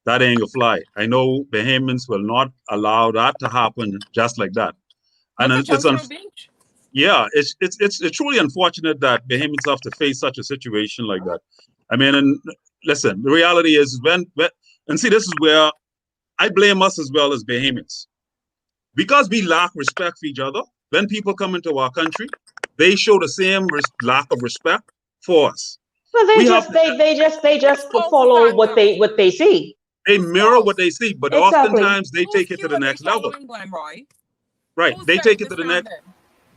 that ain't gonna fly. I know Bahamians will not allow that to happen just like that. And it's truly unfortunate that Bahamians have to face such a situation like that. I mean, and listen, the reality is and see, this is where I blame us as well as Bahamians. Because we lack respect for each other, when people come into our country, they show the same lack of respect for us. Well, they just follow what they see. They mirror what they see, but oftentimes they take it to the next level. Right. Who They said take it to the next. disbanded?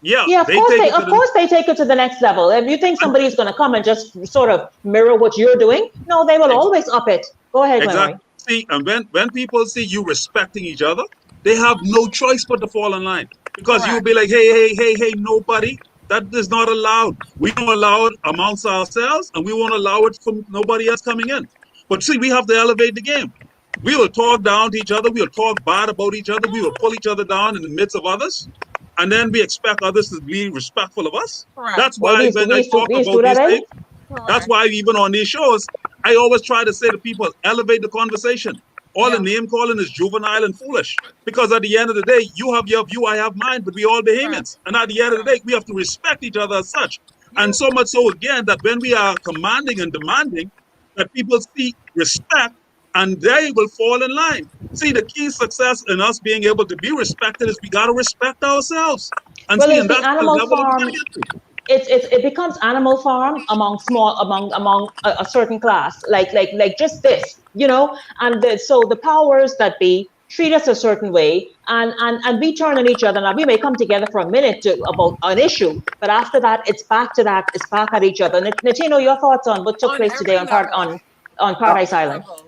Yeah, Yeah, of they course take they, it to of the. course they take it to the next level. If you think somebody's going to come and just sort of mirror what you're doing, no, they will Ex- always up it. Go ahead, Glenroy. Exactly. See, and when people see you respecting each other, they have no choice but to fall in line because you'll Correct. be like, hey, nobody. That is not allowed. We don't allow it amongst ourselves, and we won't allow it from nobody else coming in. But see, we have to elevate the game. We will talk down to each other. We will talk bad about each other. We will pull each other down in the midst of others, and then we expect others to be respectful of us. Correct. That's Well, why when I talk we used to do about that, these eh? things, that's Correct. why even on these shows, I always try to say to people, elevate the conversation. All the Yeah. name calling is juvenile and foolish. Because at the end of the day, you have your view, I have mine, but we all Correct. Bahamians. And at the end of the day, Correct. we have to respect each other as such. You. And so much so again that when we are commanding and demanding, that people see respect and they will fall in line. See, the key success in us being able to be respected is we got to respect ourselves. And Well, see, it's and the that's the Animal level that we got Farm. to get to. It becomes Animal Farm among a certain class, like just this, you know. And so the powers that be treat us a certain way, and we turn on each other. Now we may come together for a minute about an issue, but after that, it's back to that. It's back at each other. Natino, your thoughts on what took On place today every level. on Uh, Paradise Every Island? level.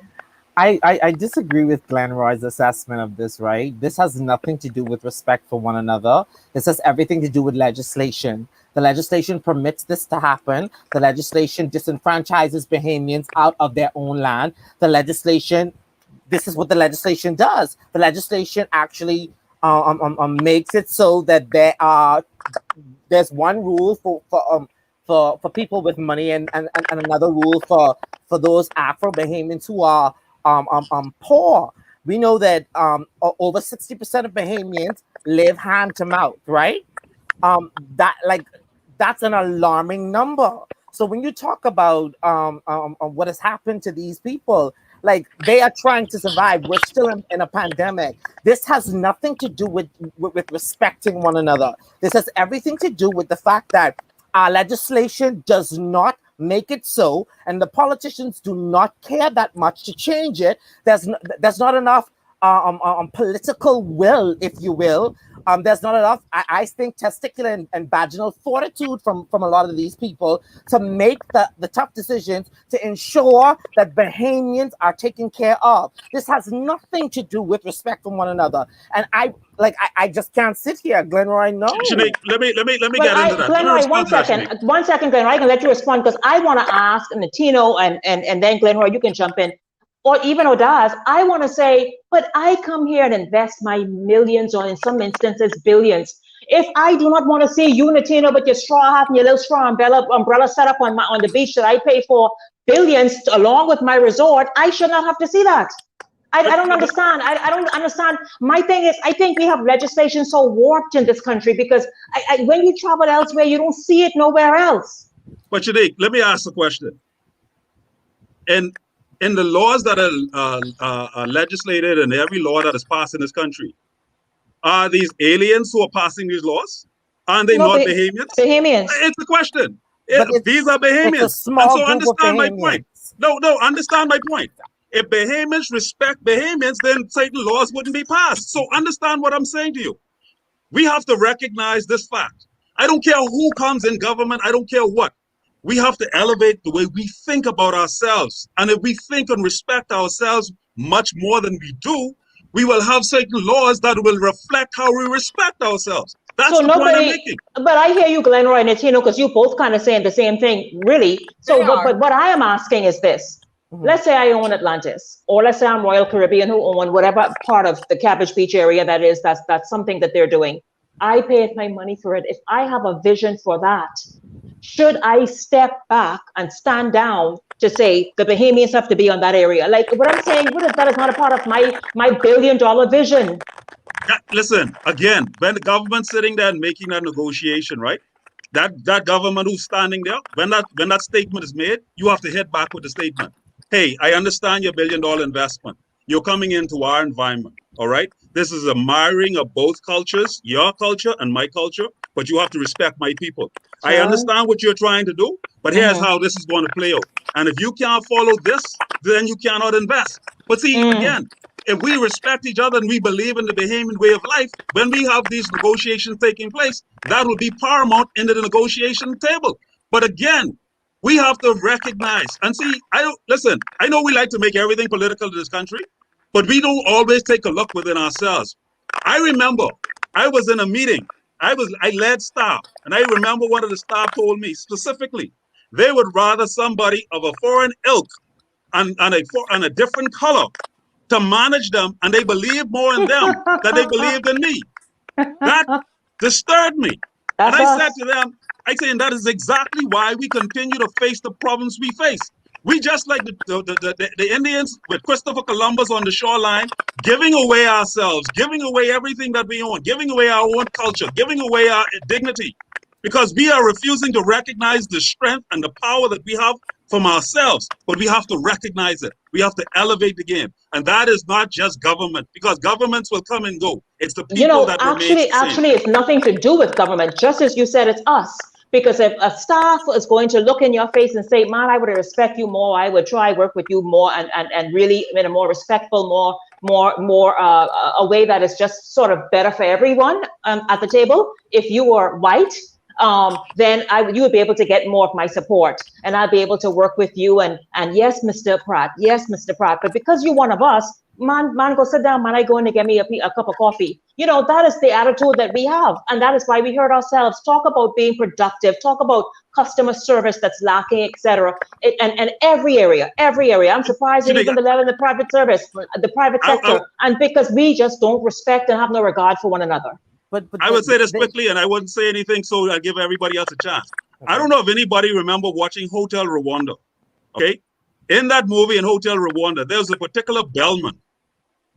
I disagree with Glenroy's assessment of this, right? This has nothing to do with respect for one another. This has everything to do with legislation. The legislation permits this to happen. The legislation disenfranchises Bahamians out of their own land. The legislation, this is what the legislation does. The legislation actually makes it so that there's one rule for people with money and another rule for those Afro-Bahamians who are poor. We know that over 60% of Bahamians live hand to mouth, right? That like that's an alarming number. So when you talk about what has happened to these people, like they are trying to survive. We're still in a pandemic. This has nothing to do with respecting one another. This has everything to do with the fact that our legislation does not make it so, and the politicians do not care that much to change it. There's not enough political will, if you will. There's not enough, I think, testicular and vaginal fortitude from a lot of these people to make the tough decisions to ensure that Bahamians are taken care of. This has nothing to do with respect for one another. And I just can't sit here, Glenroy. No. Shenique, let me Well, get into that. Let me Glenroy, respond to that, Shenique. one second, Glenroy, I can let you respond because I want to ask Natino and then Glenroy, you can jump in, or even Odaz. I want to say, but I come here and invest my millions, or in some instances billions. If I do not want to see you, Natino, with your straw hat and your little straw umbrella set up on the beach that I pay for billions along with my resort, I should not have to see that. I don't understand. I don't understand. My thing is, I think we have legislation so warped in this country because when you travel elsewhere, you don't see it nowhere else. But Shenique, let me ask a question. In the laws that are legislated and every law that is passed in this country, are these aliens who are passing these laws? Aren't they No, not Bahamians? Bahamians. It's a question. But These are it's a Bahamians. And small so group of understand my Bahamians. point. No, understand my point. If Bahamians respect Bahamians, then certain laws wouldn't be passed. So understand what I'm saying to you. We have to recognize this fact. I don't care who comes in government. I don't care what. We have to elevate the way we think about ourselves. And if we think and respect ourselves much more than we do, we will have certain laws that will reflect how we respect ourselves. That's So the point I'm nobody, making. but I hear you, Glenroy and Natino, because you both kind of saying the same thing, really. So, but what I am asking is this. Let's say I own Atlantis, or let's say I'm Royal Caribbean who own whatever part of the Cabbage Beach area that is, that's something that they're doing. I paid my money for it. If I have a vision for that, should I step back and stand down to say the Bahamians have to be on that area? Like what I'm saying, that is not a part of my $billion vision. Yeah, listen, again, when the government's sitting there and making that negotiation, right? That government who's standing there, when that statement is made, you have to hit back with the statement. Hey, I understand your $1 billion investment. You're coming into our environment, all right? This is a marrying of both cultures, your culture and my culture, but you have to respect my people. Sure. I understand what you're trying to do, but here's how this is going to play out. And if you can't follow this, then you cannot invest. But see, again, if we respect each other and we believe in the Bahamian way of life, when we have these negotiations taking place, that will be paramount into the negotiation table. But again, we have to recognize and see. Listen. I know we like to make everything political in this country, but we don't always take a look within ourselves. I remember I was in a meeting. I led staff, and I remember one of the staff told me specifically they would rather somebody of a foreign ilk and a different color to manage them, and they believe more in them than they believed in me. That disturbed me. That's and I us. said to them, and that is exactly why we continue to face the problems we face. We just like the Indians with Christopher Columbus on the shoreline, giving away ourselves, giving away everything that we own, giving away our own culture, giving away our dignity, because we are refusing to recognize the strength and the power that we have from ourselves. But we have to recognize it. We have to elevate the game. And that is not just government, because governments will come and go. It's the people that remain the same. Actually, it's nothing to do with government. Just as you said, it's us. Because if a staff is going to look in your face and say, man, I would respect you more, I would try work with you more and really in a more respectful, a way that is just sort of better for everyone at the table. If you are white, then you would be able to get more of my support, and I'll be able to work with you. And yes, Mr. Pratt, but because you're one of us, man, go sit down, man, I go in to get me a cup of coffee. That is the attitude that we have. And that is why we heard ourselves talk about being productive, talk about customer service that's lacking, etc. And every area. I'm surprised at even the level in the private service, the private sector. And because we just don't respect and have no regard for one another. But I would say this quickly, and I wouldn't say anything, so I'll give everybody else a chance. Okay. I don't know if anybody remember watching Hotel Rwanda. Okay? In that movie in Hotel Rwanda, there was a particular bellman.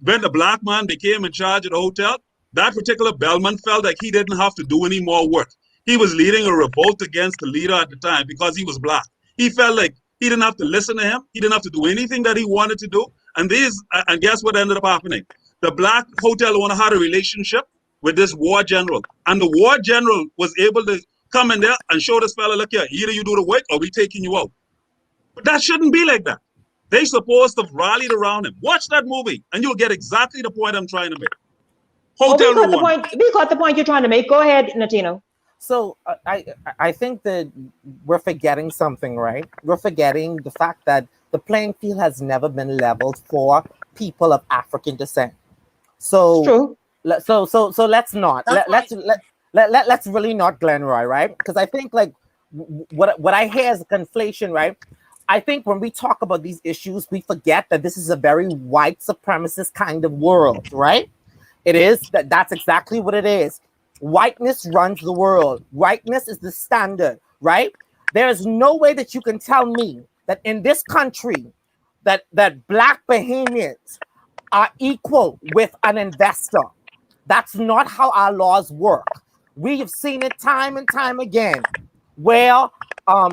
When the black man became in charge of the hotel, that particular bellman felt like he didn't have to do any more work. He was leading a revolt against the leader at the time because he was black. He felt like he didn't have to listen to him. He didn't have to do anything that he wanted to do. And guess what ended up happening? The black hotel owner had a relationship with this war general. And the war general was able to come in there and show this fella, look here, either you do the work or we taking you out. But that shouldn't be like that. They supposed to have rallied around him. Watch that movie, and you'll get exactly the point I'm trying to make. We got the point you're trying to make. Go ahead, Natino. So I think that we're forgetting something, right? We're forgetting the fact that the playing field has never been leveled for people of African descent. So true. So let's not let's really not Glenroy, right? Because I think like what I hear is a conflation, right? I think when we talk about these issues, we forget that this is a very white supremacist kind of world, right? It is that's exactly what it is. Whiteness runs the world. Whiteness is the standard, right? There is no way that you can tell me that in this country that black Bahamians are equal with an investor. That's not how our laws work. We have seen it time and time again, where a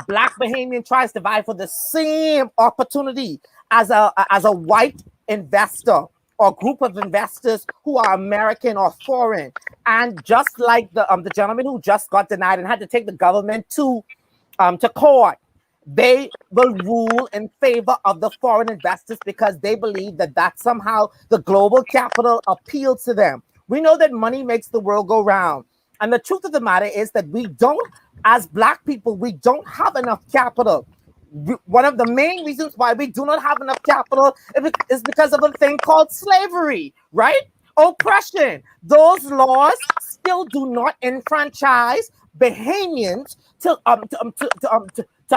black Bahamian tries to vie for the same opportunity as a white investor or group of investors who are American or foreign. And just like the gentleman who just got denied and had to take the government to court, they will rule in favor of the foreign investors because they believe that somehow the global capital appeals to them. We know that money makes the world go round. And the truth of the matter is that we don't, as black people, we don't have enough capital. One of the main reasons why we do not have enough capital is because of a thing called slavery, right? Oppression. Those laws still do not enfranchise Bahamians to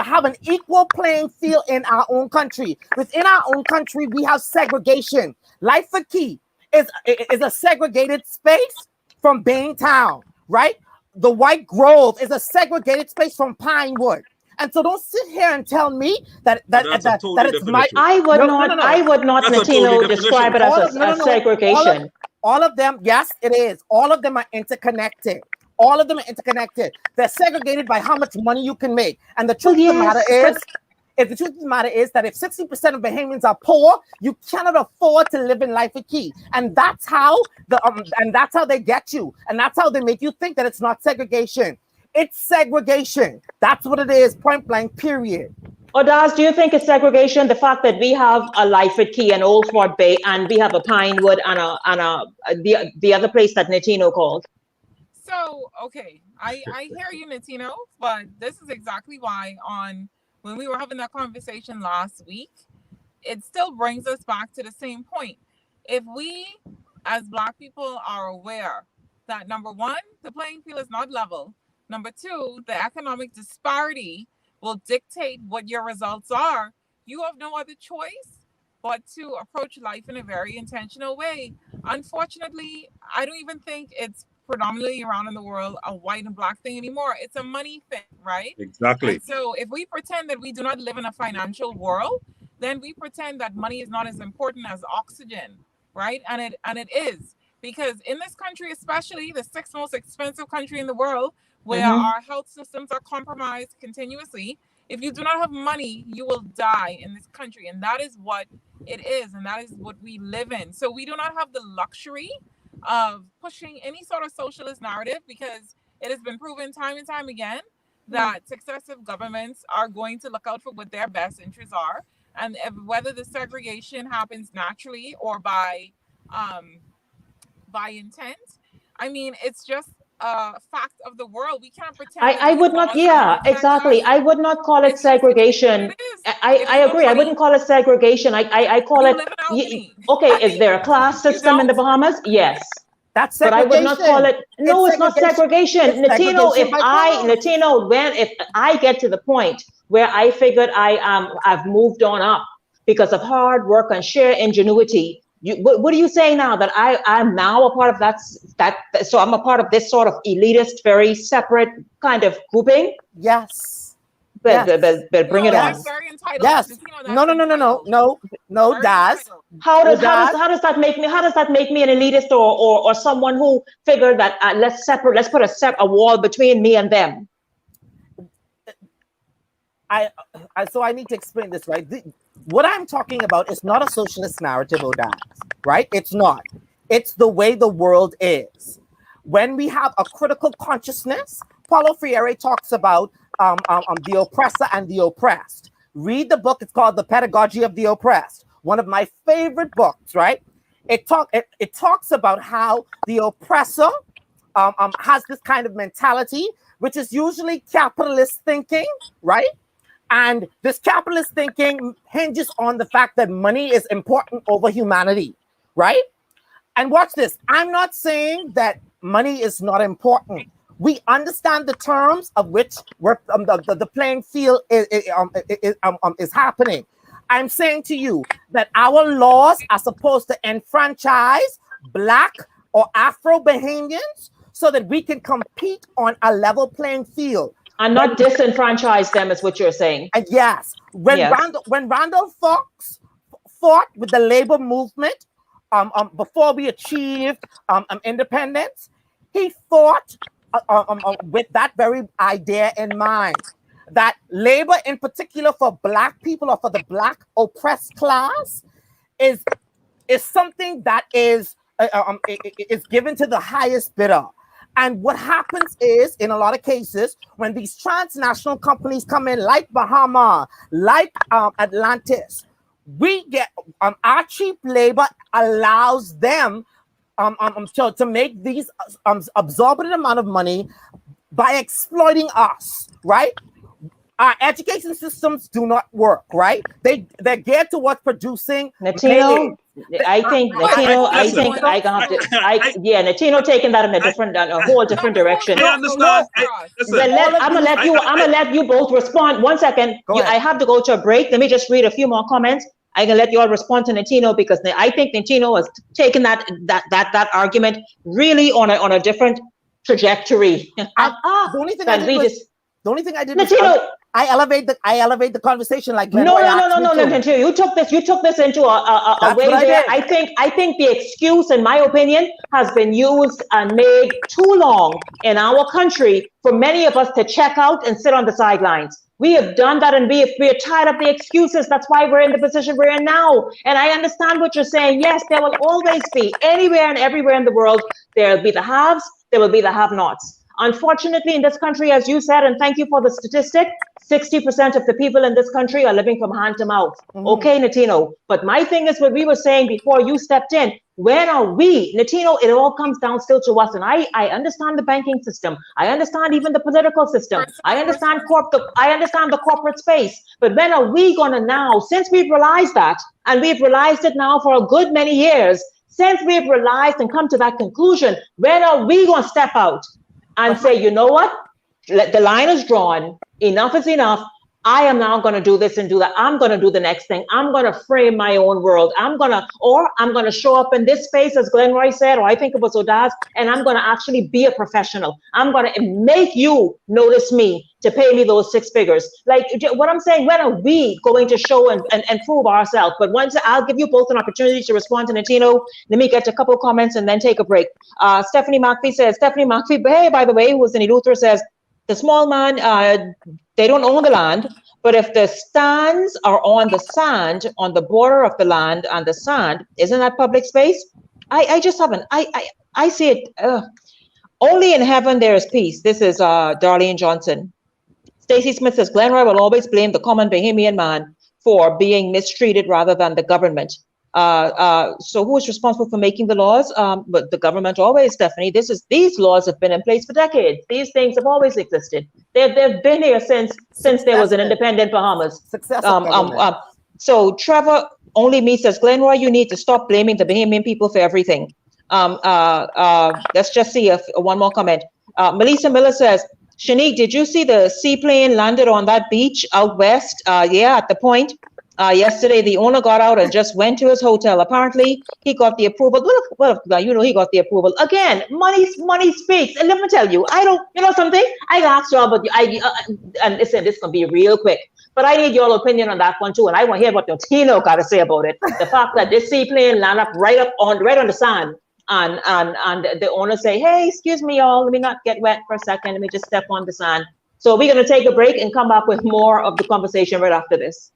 have an equal playing field in our own country. Within our own country, we have segregation. Life for Key is a segregated space from Baintown, right? The White Grove is a segregated space from Pinewood. And so don't sit here and tell me that it's my. I would not, Natino, describe it as a segregation. All of them, yes, it is. All of them are interconnected. All of them are interconnected. They're segregated by how much money you can make. And the truth of the matter is, that if 60% of Bahamians are poor, you cannot afford to live in Life of Key. And that's how they get you. And that's how they make you think that it's not segregation. It's segregation. That's what it is, point blank, period. Odaz, do you think it's segregation? The fact that we have a Lyford Key and Old Fort Bay, and we have a Pinewood and the other place that Netino called? So, okay, I hear you, Netino, but this is exactly why when we were having that conversation last week, it still brings us back to the same point. If we, as Black people, are aware that number one, the playing field is not level. Number two, the economic disparity will dictate what your results are. You have no other choice but to approach life in a very intentional way. Unfortunately, I don't even think it's predominantly around in the world a white and Black thing anymore. It's a money thing, right? Exactly. And so if we pretend that we do not live in a financial world, then we pretend that money is not as important as oxygen, right? And it is, because in this country, especially the sixth most expensive country in the world, where our health systems are compromised continuously, if you do not have money, you will die in this country. And that is what it is. And that is what we live in. So we do not have the luxury of pushing any sort of socialist narrative, because it has been proven time and time again that successive governments are going to look out for what their best interests are. And whether the segregation happens naturally or by intent, I mean, it's just a fact of the world. We can't pretend. I would not, yeah, exactly. I would not call it segregation. I agree. I wouldn't call it segregation. I call it, okay, is there a class system in the Bahamas? Yes. That's but segregation. I would not call it, no, it's not segregation. Latino, if I get to the point where I figured I've moved on up because of hard work and sheer ingenuity, what are you saying now? That I'm now a part of that, so I'm a part of this sort of elitist, very separate kind of grouping? Yes. But bring it on. Yes. No, Daz. How does that make me an elitist or someone who figured that let's put a wall between me and them? So I need to explain this, right? What I'm talking about is not a socialist narrative, Odaz, right? It's not. It's the way the world is. When we have a critical consciousness, Paulo Freire talks about the oppressor and the oppressed. Read the book. It's called The Pedagogy of the Oppressed. One of my favorite books, right? It talks about how the oppressor has this kind of mentality, which is usually capitalist thinking, right? And this capitalist thinking hinges on the fact that money is important over humanity, right? And watch this. I'm not saying that money is not important. We understand the terms of which the playing field is happening. I'm saying to you that our laws are supposed to enfranchise Black or Afro-Bahamians so that we can compete on a level playing field. And not disenfranchise them is what you're saying. Yes. When Randolph Fox fought with the labor movement before we achieved independence, he fought with that very idea in mind, that labor in particular for Black people or for the Black oppressed class is something that is given to the highest bidder. And what happens is, in a lot of cases, when these transnational companies come in, like Bahamas, like Atlantis, we get our cheap labor allows them to make these absorbent amount of money by exploiting us, right? Our education systems do not work, right? They're geared towards producing. Netino taking that in a whole different direction. I understand. I'm gonna let you both respond. 1 second. I have to go to a break. Let me just read a few more comments. I can let you all respond to Netino, because I think Netino has taken that argument really on a different trajectory. The only thing I did Netino, I elevate the conversation like no, Netino. You took this into a way where I think the excuse, in my opinion, has been used and made too long in our country for many of us to check out and sit on the sidelines. We have done that, and we are tired of the excuses. That's why we're in the position we're in now. And I understand what you're saying. Yes, there will always be, anywhere and everywhere in the world, there will be the haves, there will be the have-nots. Unfortunately, in this country, as you said, and thank you for the statistic, 60% of the people in this country are living from hand to mouth. Okay, Natino. But my thing is what we were saying before you stepped in. When are we, Natino, it all comes down still to us. And I understand the banking system. I understand even the political system. I understand the corporate space. But when are we gonna now, since we've realized that, and we've realized it now for a good many years, since we've realized and come to that conclusion, when are we gonna step out and say, you know what? The line is drawn, enough is enough. I am now going to do this and do that. I'm going to do the next thing. I'm going to frame my own world. I'm going to show up in this space, as Glenn Roy said, or I think it was Odaz, and I'm going to actually be a professional. I'm going to make you notice me to pay me those 6 figures. Like what I'm saying, when are we going to show and prove ourselves? But once I'll give you both an opportunity to respond to Natino. Let me get a couple of comments and then take a break. Stephanie McPhee, hey, by the way, who's in Eleuthera, says, the small man, they don't own the land, but if the stands are on the sand, on the border of the land and the sand, isn't that public space? I just haven't, I see it, only in heaven there is peace. This is Darlene Johnson. Stacy Smith says, Glenroy will always blame the common Bahamian man for being mistreated rather than the government. So who is responsible for making the laws? But the government always, Stephanie. These laws have been in place for decades. These things have always existed. They've been here since there was an independent Bahamas. So Trevor Only Me says, Glenroy, you need to stop blaming the Bahamian people for everything. Let's just see one more comment. Melissa Miller says, Shenique, did you see the seaplane landed on that beach out west? Yeah, at the point. Yesterday, the owner got out and just went to his hotel. Apparently, he got the approval. Well, he got the approval. Again, money speaks. And let me tell you, something? I asked y'all, but and listen, this is going to be real quick. But I need your opinion on that one too. And I want to hear what Tino got to say about it. The fact that this seaplane landed up right on the sand. And the owner say, hey, excuse me, y'all, let me not get wet for a second. Let me just step on the sand. So we're going to take a break and come back with more of the conversation right after this.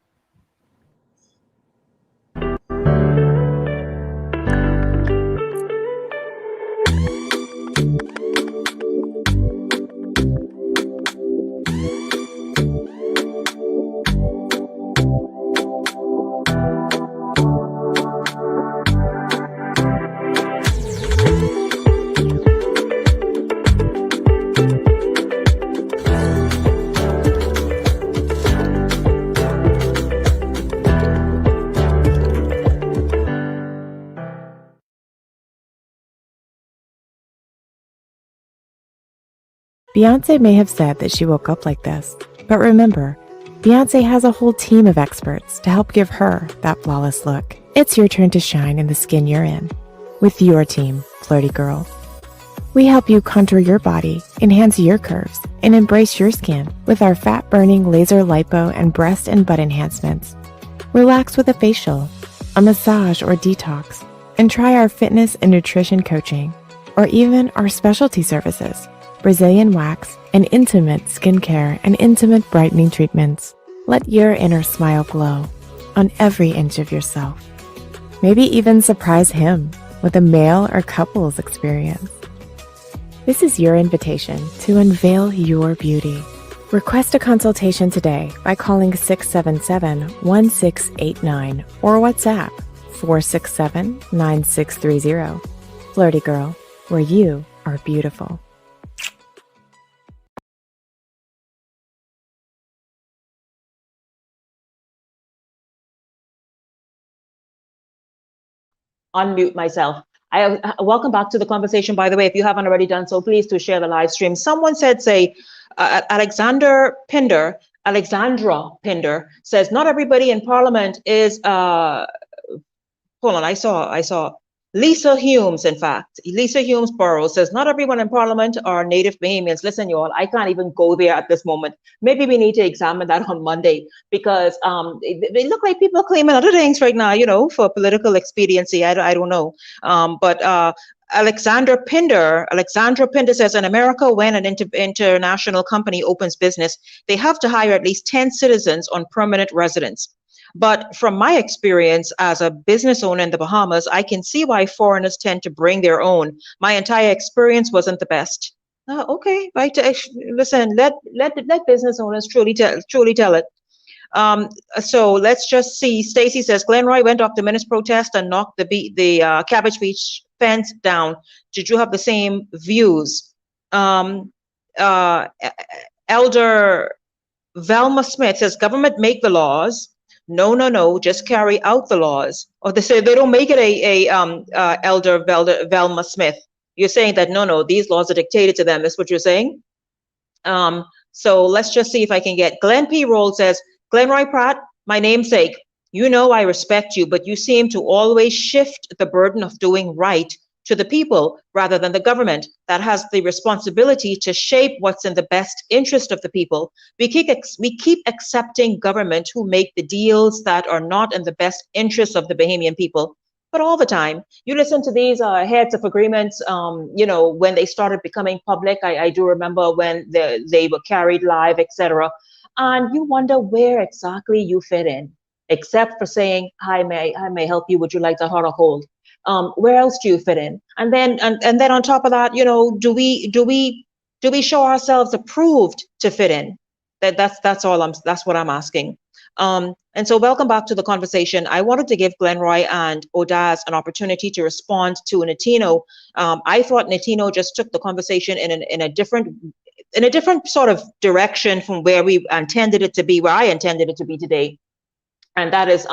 Beyonce may have said that she woke up like this, but remember, Beyonce has a whole team of experts to help give her that flawless look. It's your turn to shine in the skin you're in with your team, Flirty Girl. We help you contour your body, enhance your curves, and embrace your skin with our fat-burning laser lipo and breast and butt enhancements. Relax with a facial, a massage or detox, and try our fitness and nutrition coaching, or even our specialty services, Brazilian wax, and intimate skincare and intimate brightening treatments. Let your inner smile glow on every inch of yourself. Maybe even surprise him with a male or couples experience. This is your invitation to unveil your beauty. Request a consultation today by calling 677-1689 or WhatsApp 467-9630. Flirty Girl, where you are beautiful. Unmute myself. Welcome back to the conversation. By the way, if you haven't already done so, please do share the live stream. Someone said, Alexandra Pinder says, not everybody in Parliament is, hold on, I saw Lisa Humes, in fact. Lisa Humes Burrows says, not everyone in Parliament are native Bahamians. Listen, y'all, I can't even go there at this moment. Maybe we need to examine that on Monday, because they look like people are claiming other things right now, for political expediency. I don't know. But Alexandra Pinder says, in America, when an international company opens business, they have to hire at least 10 citizens on permanent residence. But from my experience as a business owner in the Bahamas, I can see why foreigners tend to bring their own. My entire experience wasn't the best. Okay, right. Listen, let business owners truly tell it. So let's just see. Stacy says Glenroy went off the minutes protest and knocked the Cabbage Beach fence down. Did you have the same views? Elder Velma Smith says government make the laws. No, just carry out the laws. Or they say they don't make it Elder Velma Smith. You're saying that no, these laws are dictated to them. That's what you're saying. So let's just see if I can get Glenn P. Roll says, Glenroy Pratt, my namesake, you know I respect you, but you seem to always shift the burden of doing right to the people rather than the government that has the responsibility to shape what's in the best interest of the people. We keep accepting government who make the deals that are not in the best interest of the Bahamian people. But all the time, you listen to these heads of agreements, when they started becoming public. I do remember when they were carried live, etc. And you wonder where exactly you fit in, except for saying, "Hi, may I help you? Would you like that hot or cold?" Where else do you fit in? And then on top of that, do we show ourselves approved to fit in? That's what I'm asking. And so welcome back to the conversation. I wanted to give Glenroy and Odaz an opportunity to respond to Natino. I thought Natino just took the conversation in a different sort of direction from where we intended it to be, where I intended it to be today. And that is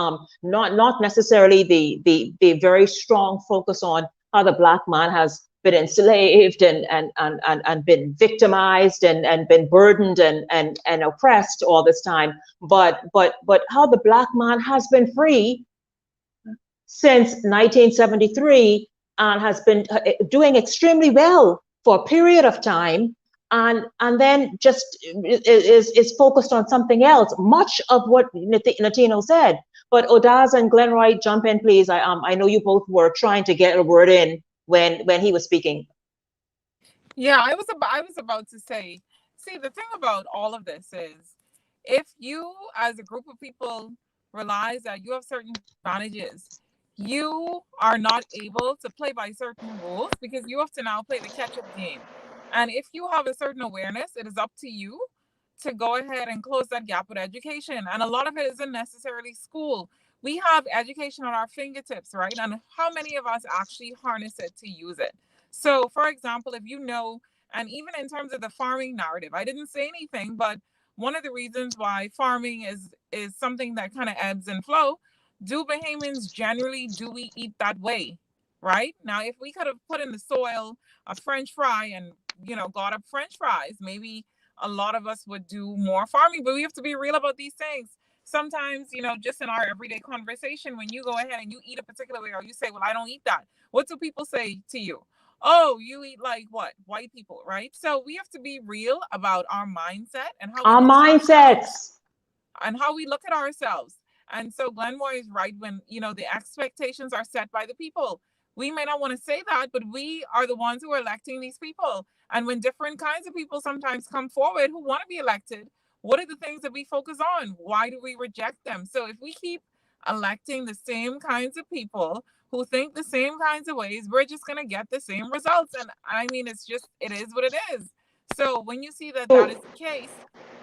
not necessarily the very strong focus on how the Black man has been enslaved and been victimized and been burdened and oppressed all this time, but how the Black man has been free since 1973 and has been doing extremely well for a period of time. And then just is focused on something else, much of what Natino said. But Odaz and Glenroy, jump in, please. I know you both were trying to get a word in when he was speaking. Yeah, I was about to say, see, the thing about all of this is, if you as a group of people realize that you have certain advantages, you are not able to play by certain rules because you have to now play the catch-up game. And if you have a certain awareness, it is up to you to go ahead and close that gap with education. And a lot of it isn't necessarily school. We have education at our fingertips, right? And how many of us actually harness it to use it? So, for example, if you know, and even in terms of the farming narrative, I didn't say anything, but one of the reasons why farming is something that kind of ebbs and flow, do Bahamians generally, do we eat that way, right? Now, if we could have put in the soil a French fry and got up French fries, maybe a lot of us would do more farming. But we have to be real about these things. Sometimes, just in our everyday conversation, when you go ahead and you eat a particular way, or you say, well, I don't eat that, what do people say to you? Oh, you eat like what? White people, right? So we have to be real about our mindset and how we look at ourselves. And so Glenroy is right when the expectations are set by the people. We may not want to say that, but we are the ones who are electing these people. And when different kinds of people sometimes come forward who want to be elected, what are the things that we focus on? Why do we reject them? So if we keep electing the same kinds of people who think the same kinds of ways, we're just going to get the same results. And I mean, it is what it is. So when you see that is the case,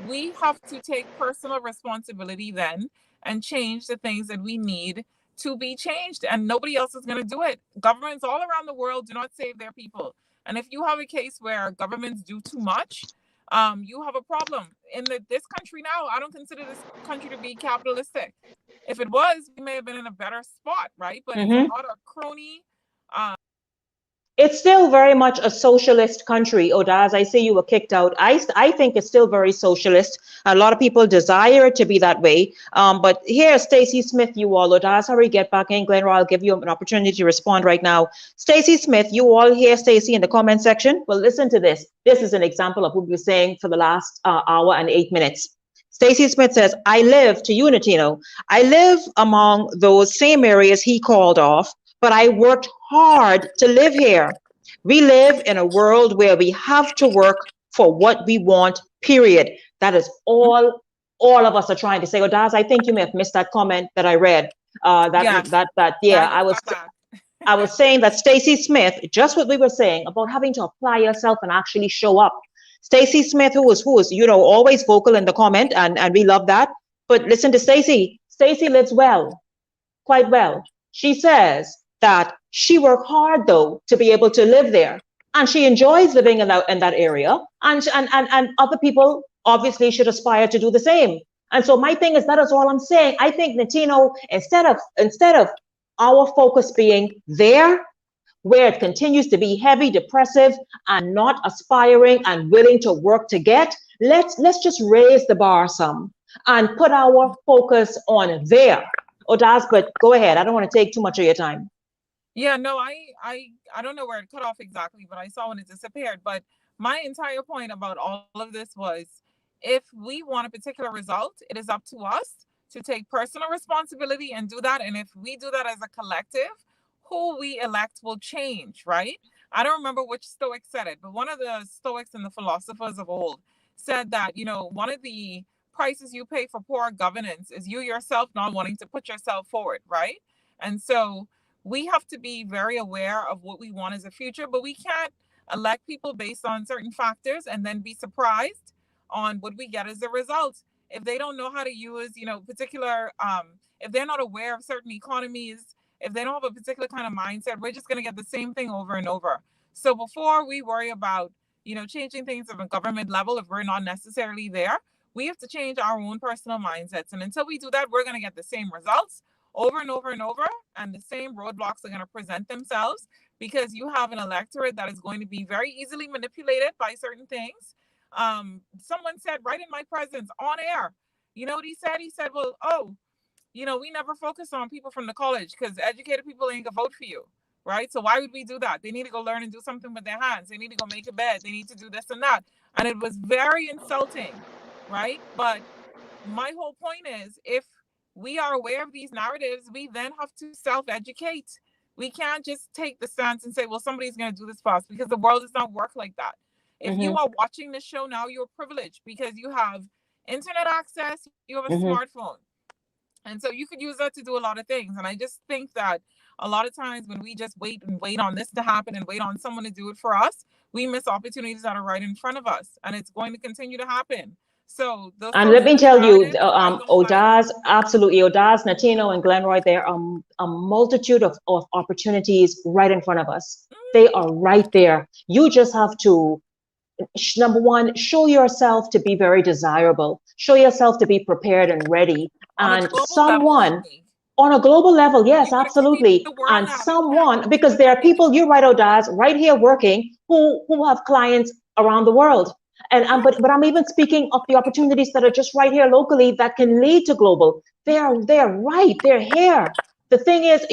we have to take personal responsibility then and change the things that we need to be changed, and nobody else is going to do it. Governments all around the world do not save their people. And if you have a case where governments do too much, you have a problem. In this country now, I don't consider this country to be capitalistic. If it was, we may have been in a better spot, right? But it's a lot of crony. It's still very much a socialist country, Odaz. I see you were kicked out. I think it's still very socialist. A lot of people desire it to be that way. But here, Stacey Smith, you all, Odaz, hurry, get back in. Glenroy, I'll give you an opportunity to respond right now. Stacey Smith, you all hear Stacey in the comment section? Well, listen to this. This is an example of what we've been saying for the last hour and 8 minutes. Stacey Smith says, I live among those same areas he called off, but I worked hard to live here. We live in a world where we have to work for what we want, period. That is all of us are trying to say. Odaz, I think you may have missed that comment that I read. I was I was saying that Stacy Smith, just what we were saying about having to apply yourself and actually show up. Stacy Smith, who is, always vocal in the comment, and we love that. But listen to Stacy. Stacy lives well, quite well. She says that she worked hard though to be able to live there, and she enjoys living in that area. And other people obviously should aspire to do the same. And so my thing is, that is all I'm saying. I think, Natino, instead of our focus being there, where it continues to be heavy, depressive, and not aspiring and willing to work to get, let's just raise the bar some and put our focus on there. Odaz, but go ahead. I don't want to take too much of your time. Yeah, no, I don't know where it cut off exactly, but I saw when it disappeared. But my entire point about all of this was, if we want a particular result, it is up to us to take personal responsibility and do that. And if we do that as a collective, who we elect will change, right? I don't remember which Stoic said it, but one of the Stoics and the philosophers of old said that, one of the prices you pay for poor governance is you yourself not wanting to put yourself forward, right? And so we have to be very aware of what we want as a future, but we can't elect people based on certain factors and then be surprised on what we get as a result. If they don't know how to use, particular, if they're not aware of certain economies, if they don't have a particular kind of mindset, we're just going to get the same thing over and over. So before we worry about, changing things at a government level, if we're not necessarily there, we have to change our own personal mindsets. And until we do that, we're going to get the same results over and over and over. And the same roadblocks are going to present themselves, because you have an electorate that is going to be very easily manipulated by certain things. Someone said right in my presence on air, what he said? He said, well, we never focus on people from the college because educated people ain't gonna vote for you, right? So why would we do that? They need to go learn and do something with their hands. They need to go make a bed. They need to do this and that. And it was very insulting, right? But my whole point is, if we are aware of these narratives, we then have to self-educate. We can't just take the stance and say, well, somebody's going to do this for us, because the world does not work like that. If you are watching this show now, you're privileged because you have internet access, you have a smartphone. And so you could use that to do a lot of things. And I just think that a lot of times when we just wait on this to happen and wait on someone to do it for us, we miss opportunities that are right in front of us. And it's going to continue to happen. So and let me tell you, Odaz, absolutely, Odaz, Natino, and Glenroy, there are a multitude of opportunities right in front of us. They are right there. You just have to, number one, show yourself to be very desirable. Show yourself to be prepared and ready. And someone on a global level, yes, absolutely. And someone, because there are people, you're right, Odaz, right here working, who have clients around the world. But I'm even speaking of the opportunities that are just right here locally that can lead to global. They're right, they're here. The thing is,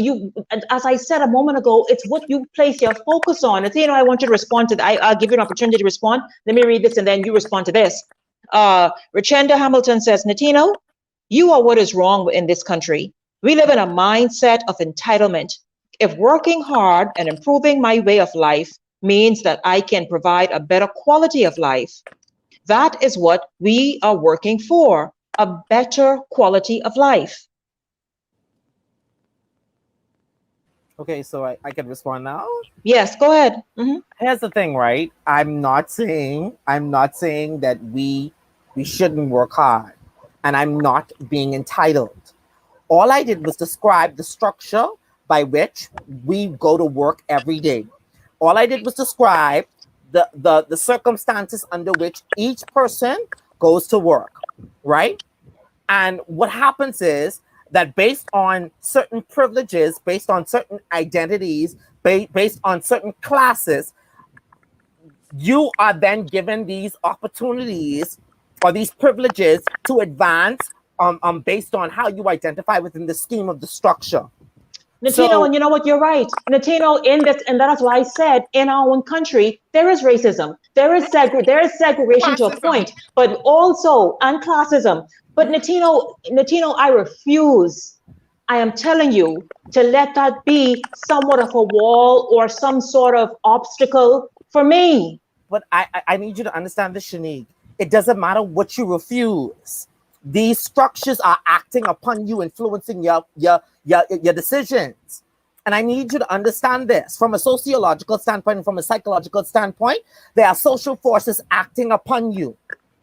as I said a moment ago, it's what you place your focus on. It's, I want you to respond to that. I'll give you an opportunity to respond. Let me read this and then you respond to this. Richenda Hamilton says, Natino, you are what is wrong in this country. We live in a mindset of entitlement. If working hard and improving my way of life means that I can provide a better quality of life, that is what we are working for, a better quality of life. Okay, so I can respond now? Yes, go ahead. Here's the thing, right? I'm not saying that we shouldn't work hard, and I'm not being entitled. All I did was describe the structure by which we go to work every day. All I did was describe the circumstances under which each person goes to work, right? And what happens is that based on certain privileges, based on certain identities, based on certain classes, you are then given these opportunities or these privileges to advance based on how you identify within the scheme of the structure. Natino, and you know what, you're right. Natino, in this, and that's why I said in our own country, there is racism, there is segregation to a point, but also, and classism. But Natino, I refuse, I am telling you, to let that be somewhat of a wall or some sort of obstacle for me. But I need you to understand this, Shenique. It doesn't matter what you refuse. These structures are acting upon you, influencing your decisions. And I need you to understand this from a sociological standpoint and from a psychological standpoint. There are social forces acting upon you,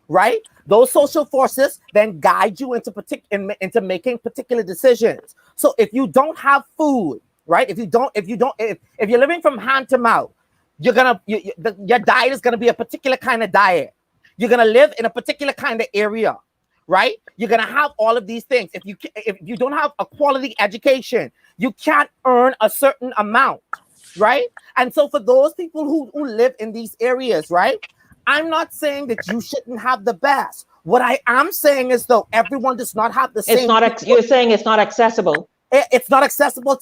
right? Those social forces then guide you into making particular decisions. So if you don't have food, right? If you're living from hand to mouth, your diet is gonna be a particular kind of diet. You're gonna live in a particular kind of area, right? You're gonna have all of these things. If you don't have a quality education, you can't earn a certain amount, right? And so for those people who live in these areas, right? I'm not saying that you shouldn't have the best. What I am saying is, though, everyone does not have the same. You're saying it's not accessible. It's not accessible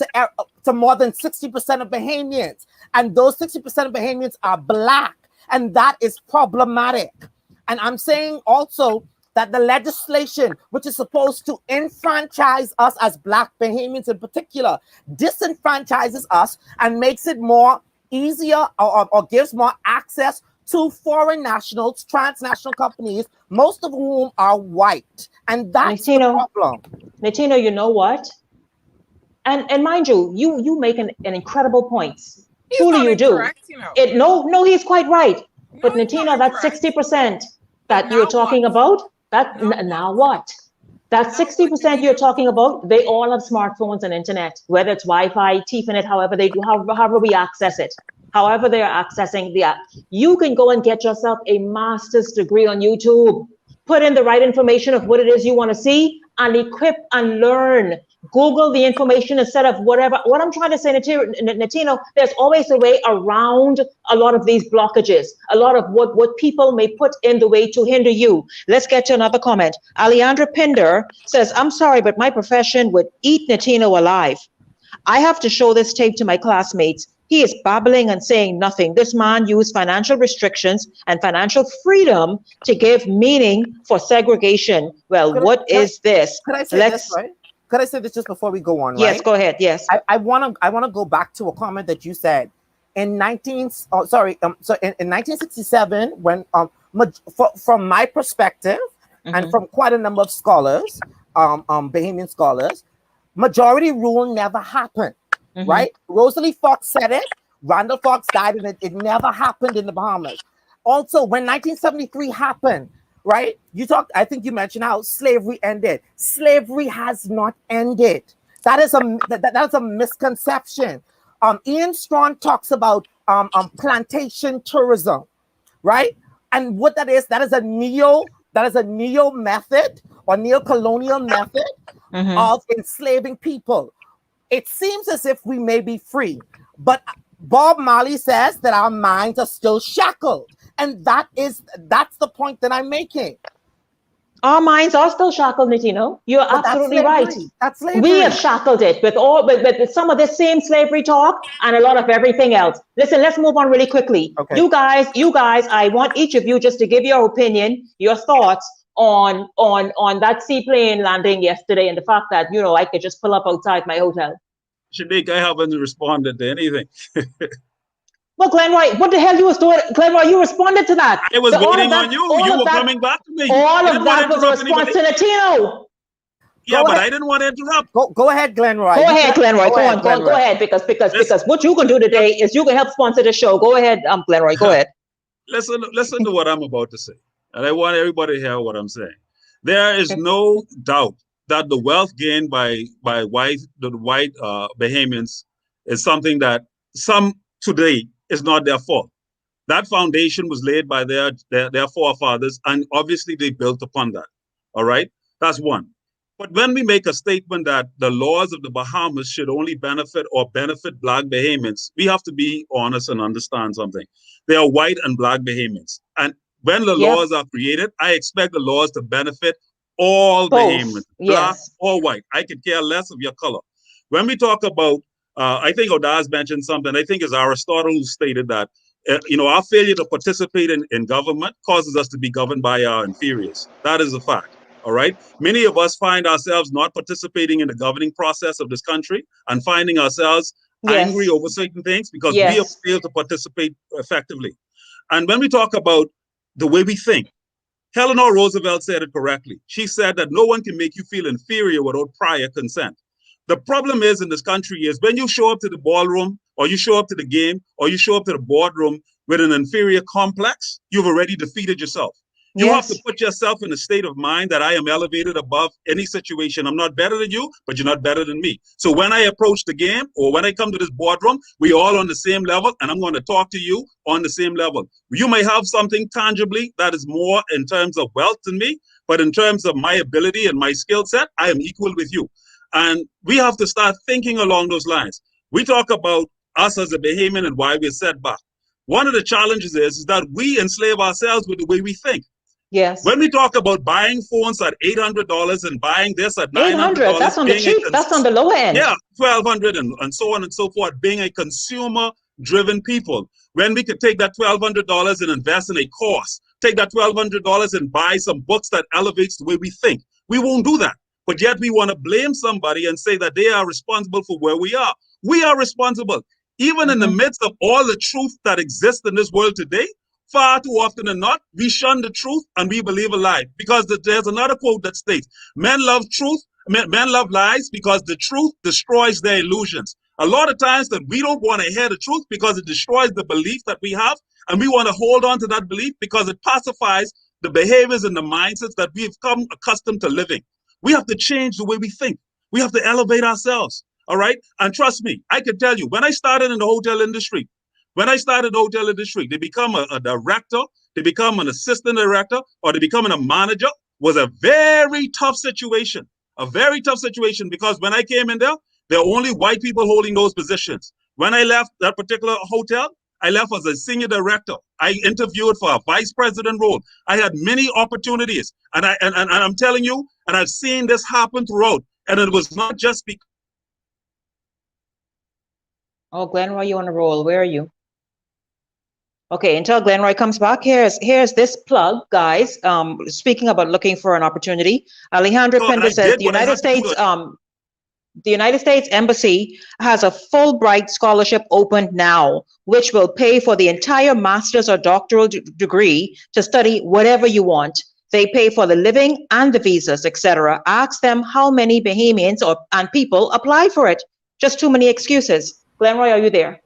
to more than 60% of Bahamians, and those 60% of Bahamians are Black, and that is problematic. And I'm saying also that the legislation, which is supposed to enfranchise us as Black Bahamians in particular, disenfranchises us and makes it more easier or gives more access to foreign nationals, transnational companies, most of whom are white. And that's the problem. Netino, you know what? And mind you, you make an incredible point. Truly you do. Correct, No, he's quite right. But Netino, that 60% that you're talking about, now what? That 60% you're talking about, they all have smartphones and internet, whether it's Wi-Fi, TFNet, however they do, however we access it. However they are accessing the app. You can go and get yourself a master's degree on YouTube. Put in the right information of what it is you want to see and equip and learn. Google the information instead of whatever. What I'm trying to say, Netino, there's always a way around a lot of these blockages, a lot of what people may put in the way to hinder you. Let's get to another comment. Alejandra Pinder says, I'm sorry, but my profession would eat Netino alive. I have to show this tape to my classmates. He is babbling and saying nothing. This man used financial restrictions and financial freedom to give meaning for segregation. Well, what is this? Could I say this, right? Could I say this just before we go on, yes, right? Go ahead, yes. I want to go back to a comment that you said. In 1967, when from my perspective, and from quite a number of scholars, Bahamian scholars, majority rule never happened. Right? Rosalie Fox said it. Randall Fox died, and it never happened in the Bahamas. Also, when 1973 happened, right? I think you mentioned how slavery ended. Slavery has not ended. That is a misconception. Ian Strachan talks about plantation tourism, right? And what that is a neo method or neo-colonial method of enslaving people. It seems as if we may be free, but Bob Marley says that our minds are still shackled. And that's the point that I'm making. Our minds are still shackled, Netino. You're absolutely right. That's slavery. We have shackled it with some of the same slavery talk and a lot of everything else. Listen, let's move on really quickly. Okay. You guys, I want each of you just to give your opinion, your thoughts on that seaplane landing yesterday and the fact that, I could just pull up outside my hotel. Shenique, I haven't responded to anything. Well, Glenroy, what the hell you was doing? Glenroy, you responded to that. I was waiting on you. You were coming back to me. All of that was a response to Netino. Yeah, but I didn't want to interrupt. Go ahead, Glenroy. Go ahead, Glenroy. Go ahead, because what you can do today is you can help sponsor the show. Go ahead, Glenroy. Go ahead. Listen to what I'm about to say, and I want everybody to hear what I'm saying. There is no doubt that the wealth gained by the white Bahamians is something that some today is not their fault. That foundation was laid by their forefathers, and obviously they built upon that. All right, that's one. But when we make a statement that the laws of the Bahamas should only benefit Black Bahamians, we have to be honest and understand something. There are white and Black Bahamians, and when the laws are created, I expect the laws to benefit all Bahamians, Black or white. I could care less of your color. When we talk about, I think Odaz mentioned something. I think it's Aristotle who stated that, our failure to participate in government causes us to be governed by our inferiors. That is a fact. All right. Many of us find ourselves not participating in the governing process of this country and finding ourselves angry over certain things because we have failed to participate effectively. And when we talk about the way we think, Eleanor Roosevelt said it correctly. She said that no one can make you feel inferior without prior consent. The problem is in this country is when you show up to the ballroom or you show up to the game or you show up to the boardroom with an inferior complex, you've already defeated yourself. You have to put yourself in a state of mind that I am elevated above any situation. I'm not better than you, but you're not better than me. So when I approach the game or when I come to this boardroom, we all on the same level, and I'm going to talk to you on the same level. You may have something tangibly that is more in terms of wealth than me, but in terms of my ability and my skill set, I am equal with you. And we have to start thinking along those lines. We talk about us as a Bahamian and why we're set back. One of the challenges is that we enslave ourselves with the way we think. Yes. When we talk about buying phones at $800 and buying this at $900, that's on the cheap. That's on the lower end. Yeah, $1,200 and so on and so forth. Being a consumer-driven people, when we could take that $1,200 and invest in a course, take that $1,200 and buy some books that elevates the way we think. We won't do that. But yet we want to blame somebody and say that they are responsible for where we are. We are responsible. Even in the midst of all the truth that exists in this world today, far too often than not, we shun the truth and we believe a lie. Because there's another quote that states, men love truth, men love lies because the truth destroys their illusions. A lot of times that we don't want to hear the truth because it destroys the belief that we have. And we want to hold on to that belief because it pacifies the behaviors and the mindsets that we've come accustomed to living. We have to change the way we think. We have to elevate ourselves. All right. And trust me, I can tell you, when I started in the hotel industry, they become a director, they become an assistant director, or they become a manager was a very tough situation. A very tough situation because when I came in there were only white people holding those positions. When I left that particular hotel, I left as a senior director. I interviewed for a vice president role. I had many opportunities, and I'm telling you, and I've seen this happen throughout. And it was not just because. Oh, Glenroy, you on a roll? Where are you? Okay, until Glenroy comes back, here's this plug, guys. Speaking about looking for an opportunity, Alejandro Pender says the United States Embassy has a Fulbright scholarship open now, which will pay for the entire master's or doctoral degree to study whatever you want. They pay for the living and the visas, etc. Ask them how many Bahamians and people apply for it. Just too many excuses. Glenroy, are you there?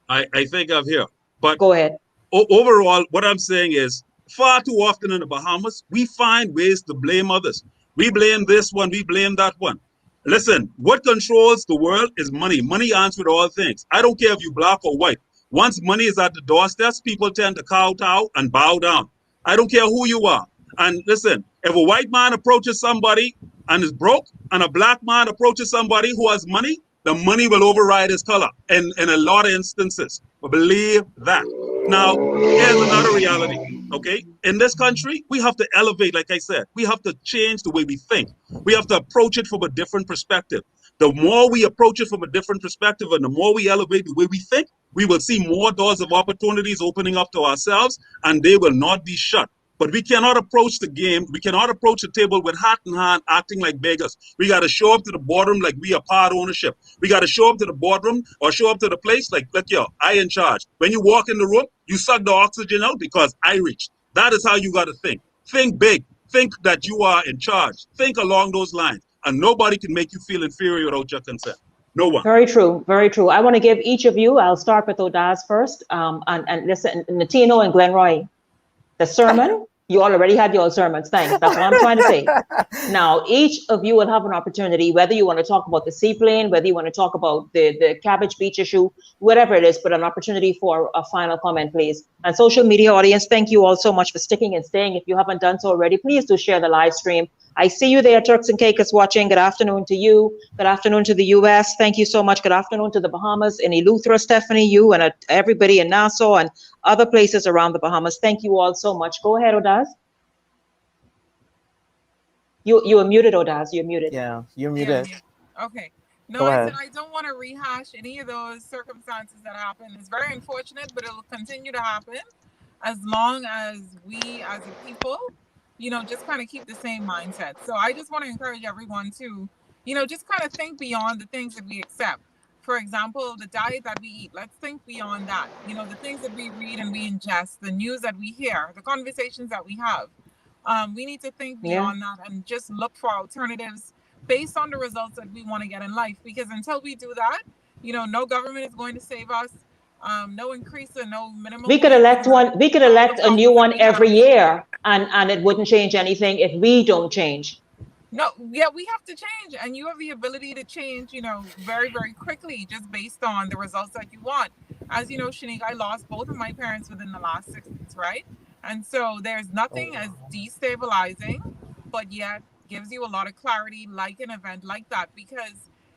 I think I'm here. But go ahead. Overall, what I'm saying is far too often in the Bahamas, we find ways to blame others. We blame this one, we blame that one. Listen, what controls the world is money. Money answers all things. I don't care if you're black or white. Once money is at the doorstep, people tend to kowtow and bow down. I don't care who you are. And listen, if a white man approaches somebody and is broke, and a black man approaches somebody who has money, the money will override his color in a lot of instances. Believe that. Now, here's another reality, okay? In this country, we have to elevate, like I said. We have to change the way we think. We have to approach it from a different perspective. The more we approach it from a different perspective and the more we elevate the way we think, we will see more doors of opportunities opening up to ourselves, and they will not be shut. But we cannot approach the game. We cannot approach the table with hat in hand, acting like beggars. We got to show up to the boardroom like we are part ownership. We got to show up to the boardroom or show up to the place like, look, yo, I in charge. When you walk in the room, you suck the oxygen out because I reached. That is how you got to think. Think big. Think that you are in charge. Think along those lines. And nobody can make you feel inferior without your consent. No one. Very true. Very true. I want to give each of you, I'll start with Odaz first. And listen, Natino and Glenroy. The sermon, you already had your sermons. Thanks. That's what I'm trying to say. Now, each of you will have an opportunity, whether you want to talk about the seaplane, whether you want to talk about the Cabbage Beach issue, whatever it is, but an opportunity for a final comment, please. And social media audience, thank you all so much for sticking and staying. If you haven't done so already, please do share the live stream. I see you there, Turks and Caicos watching. Good afternoon to you. Good afternoon to the US. Thank you so much. Good afternoon to the Bahamas, in Eleuthera, Stephanie, you, and everybody in Nassau and other places around the Bahamas. Thank you all so much. Go ahead, Odaz. You are muted, Odaz. You're muted. Yeah, you're muted. Yeah. Okay. No, Go I ahead. said I don't want to rehash any of those circumstances that happened. It's very unfortunate, but it'll continue to happen as long as we as a people, just kind of keep the same mindset. So I just want to encourage everyone to, just kind of think beyond the things that we accept. For example, the diet that we eat, let's think beyond that. The things that we read and we ingest, the news that we hear, the conversations that we have. We need to think beyond that and just look for alternatives based on the results that we want to get in life. Because until we do that, no government is going to save us. No increase or no minimum. We could elect one. We could elect a new one every year, and it wouldn't change anything if we don't change. No, yeah, we have to change, and you have the ability to change, very, very quickly, just based on the results that you want. As you know, Shenique, I lost both of my parents within the last 6 months, right? And so there's nothing as destabilizing, but yet gives you a lot of clarity, like an event like that, because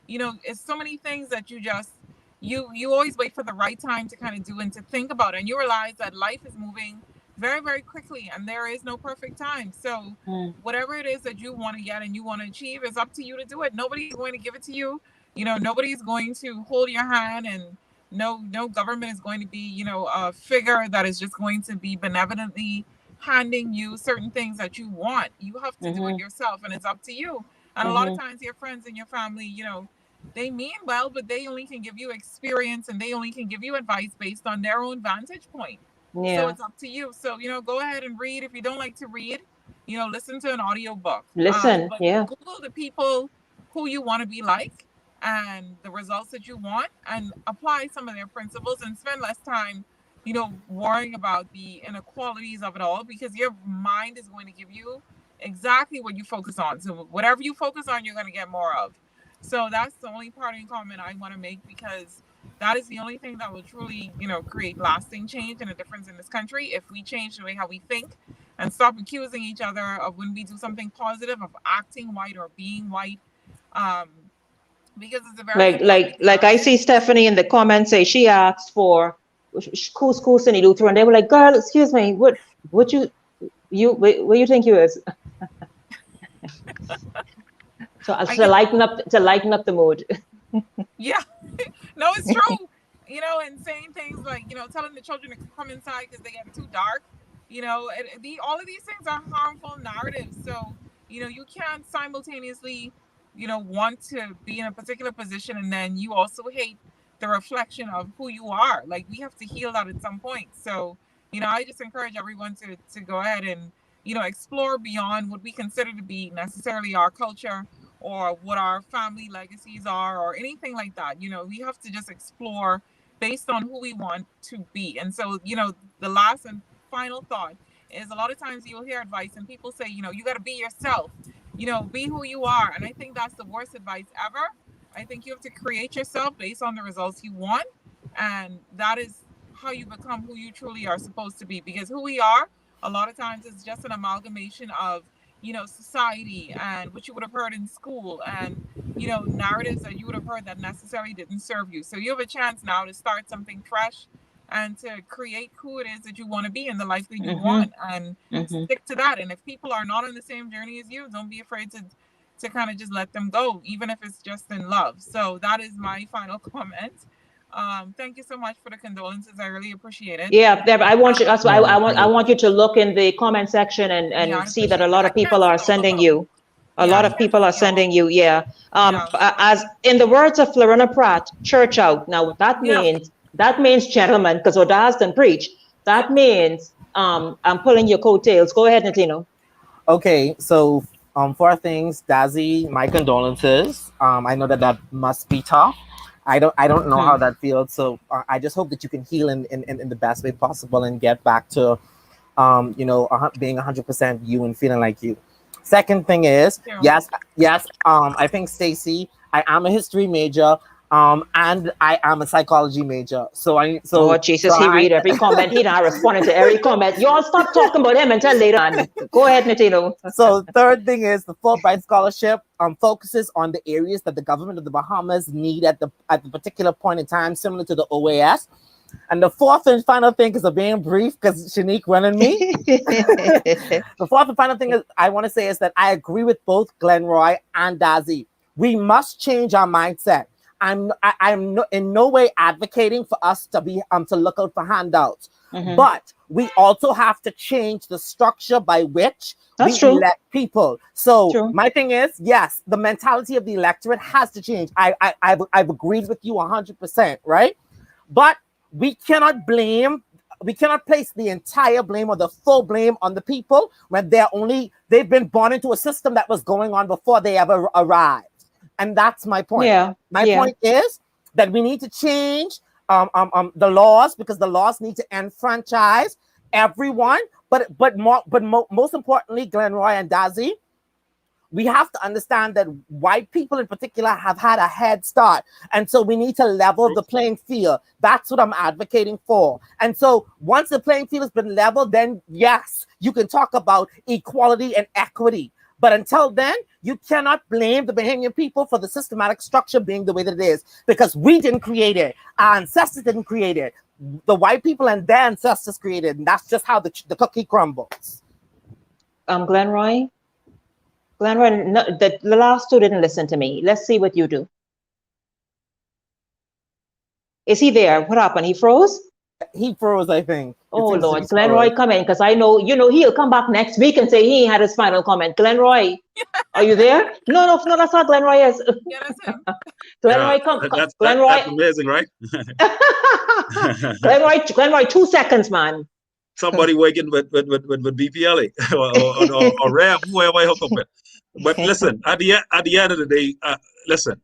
it's so many things that you always wait for the right time to kind of do and to think about it, and you realize that life is moving very, very quickly, and there is no perfect time. So whatever it is that you want to get and you want to achieve, it's up to you to do it. Nobody's going to give it to you. Nobody's going to hold your hand, and no government is going to be, a figure that is just going to be benevolently handing you certain things that you want. You have to do it yourself, and it's up to you. And a lot of times your friends and your family, they mean well, but they only can give you experience, and they only can give you advice based on their own vantage point. Yeah. So it's up to you. So, go ahead and read. If you don't like to read, listen to an audio book. Listen, but yeah. Google the people who you want to be like and the results that you want, and apply some of their principles, and spend less time, worrying about the inequalities of it all, because your mind is going to give you exactly what you focus on. So whatever you focus on, you're going to get more of. So that's the only parting comment I want to make, because that is the only thing that will truly, create lasting change and a difference in this country. If we change the way how we think and stop accusing each other of, when we do something positive, of acting white or being white, because it's a very like I see Stephanie in the comments say she asked for couscous and Luther, and they were like, "Girl, excuse me, what you where you think you is?" So to lighten up the mood. Yeah, no, it's true. And saying things like, telling the children to come inside because they get too dark. All of these things are harmful narratives. So, you can't simultaneously, want to be in a particular position, and then you also hate the reflection of who you are. Like, we have to heal that at some point. So, I just encourage everyone to go ahead and, explore beyond what we consider to be necessarily our culture, or what our family legacies are, or anything like that. We have to just explore based on who we want to be. And so, the last and final thought is, a lot of times you'll hear advice and people say, you got to be yourself, be who you are. And I think that's the worst advice ever. I think you have to create yourself based on the results you want. And that is how you become who you truly are supposed to be. Because who we are, a lot of times, is just an amalgamation of, society and what you would have heard in school, and, narratives that you would have heard that necessarily didn't serve you. So you have a chance now to start something fresh and to create who it is that you want to be in the life that you want, and stick to that. And if people are not on the same journey as you, don't be afraid to kind of just let them go, even if it's just in love. So that is my final comment. Thank you so much for the condolences. I really appreciate it. Yeah, I want you. That's why I want you to look in the comment section and see that a lot of people are sending you. A lot of people are sending you. Yeah. As in the words of Florina Pratt, church out. Now that means gentlemen, because Odaz done preach. That means I'm pulling your coattails. Go ahead, Natino. Okay, so 4 things, Dazzy, my condolences. I know that must be tough. I don't know how that feels. So I just hope that you can heal in the best way possible and get back to, being 100% you and feeling like you. Second thing is, yes. I think, Stacey, I am a history major. And I am a psychology major. Oh, Jesus, he read every comment. He not responding to every comment. Y'all stop talking about him until later on. Go ahead, Natino. So third thing is, the Fulbright scholarship focuses on the areas that the government of the Bahamas need at the particular point in time, similar to the OAS. And the fourth and final thing is being brief, because Shenique running me. The fourth and final thing is I want to say is that I agree with both Glenroy and Dazzy. We must change our mindset. I'm in no way advocating for us to be to look out for handouts, but we also have to change the structure by which we elect people. So my thing is, yes, the mentality of the electorate has to change. I've agreed with you 100%, right? But we cannot blame we cannot place the entire blame or the full blame on the people when they've been born into a system that was going on before they ever arrived. And that's my point. My point is that we need to change the laws, because the laws need to enfranchise everyone. But most importantly, Glenroy and Dazzy, we have to understand that white people in particular have had a head start. And so we need to level the playing field. That's what I'm advocating for. And so once the playing field has been leveled, then yes, you can talk about equality and equity. But until then, you cannot blame the Bahamian people for the systematic structure being the way that it is, because we didn't create it. Our ancestors didn't create it. The white people and their ancestors created, and that's just how the cookie crumbles. Glenroy, no, the last two didn't listen to me. Let's see what you do. Is he there? What happened? He froze? He froze, I think. Oh, Lord. Glenroy, come in, because I know, he'll come back next week and say he had his final comment. Glenroy, are you there? No, that's not Glenroy is. Yeah, that's him. Glenroy, Glenroy. That's amazing, right? Glenroy, 2 seconds, man. Somebody working with BPLA or Rev, whoever I hook up with. But listen, at the end of the day, listen,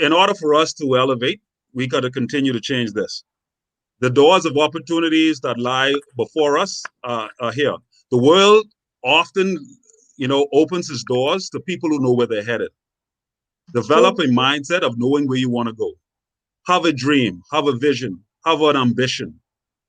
in order for us to elevate, we got to continue to change this. The doors of opportunities that lie before us are here. The world often, opens its doors to people who know where they're headed. Develop a mindset of knowing where you want to go. Have a dream, have a vision, have an ambition.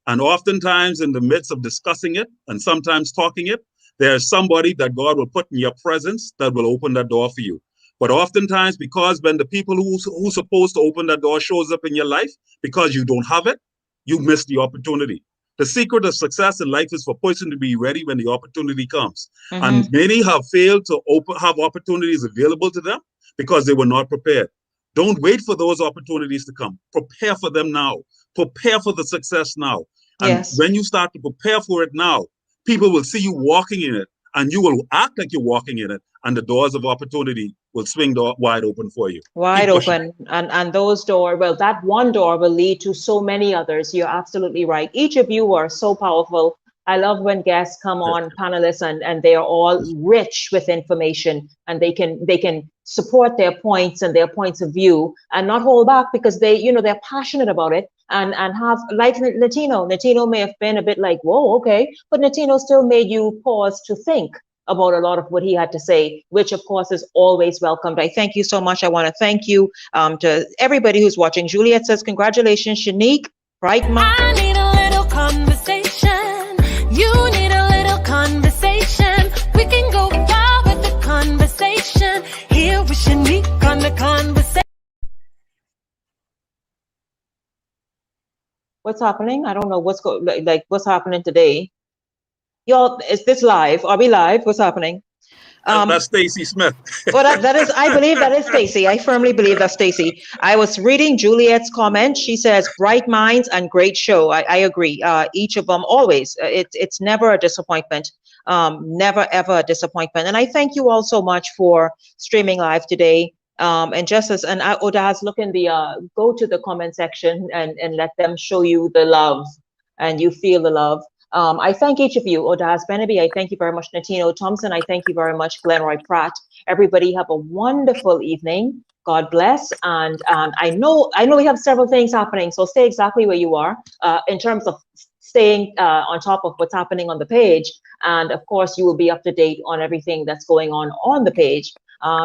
And oftentimes in the midst of discussing it and sometimes talking it, there's somebody that God will put in your presence that will open that door for you. But oftentimes, because when the people who's supposed to open that door shows up in your life, because you don't have it, you miss the opportunity. The secret of success in life is for a person to be ready when the opportunity comes. Mm-hmm. And many have failed to have opportunities available to them because they were not prepared. Don't wait for those opportunities to come. Prepare for them now. Prepare for the success now. And when you start to prepare for it now, people will see you walking in it, and you will act like you're walking in it, and the doors of opportunity will swing wide open for you. Wide open. And those doors, well, that one door will lead to so many others. You're absolutely right. Each of you are so powerful. I love when guests come on, panelists, and they are all rich with information, and they can support their points and their points of view and not hold back, because they're passionate about it, and have, like Latino may have been a bit like, whoa, okay, but Latino still made you pause to think about a lot of what he had to say, which of course is always welcomed. I thank you so much. I want to thank you to everybody who's watching. Juliet says, congratulations, Shenique. Right, I need a little conversation. You need a little conversation. We can go wild with the conversation. Here with Shenique on the conversation. What's happening? I don't know what's happening today. Y'all, is this live? Are we live? What's happening? That's Stacy Smith. Well, that is, I believe that is Stacy. I firmly believe that's Stacy. I was reading Juliet's comment. She says, bright minds and great show. I agree. Each of them, always. It's never a disappointment. Never, ever a disappointment. And I thank you all so much for streaming live today. And just as, and Odaz, look in go to the comment section and let them show you the love, and you feel the love. I thank each of you. Odaz Benaby, I thank you very much. Natino Thompson, I thank you very much. Glenroy Pratt. Everybody have a wonderful evening. God bless. And I know we have several things happening, so stay exactly where you are in terms of staying on top of what's happening on the page. And of course, you will be up to date on everything that's going on the page.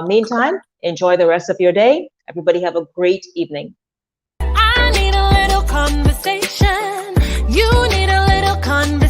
Meantime, enjoy the rest of your day. Everybody have a great evening. I need a little conversation. You need a little conversation.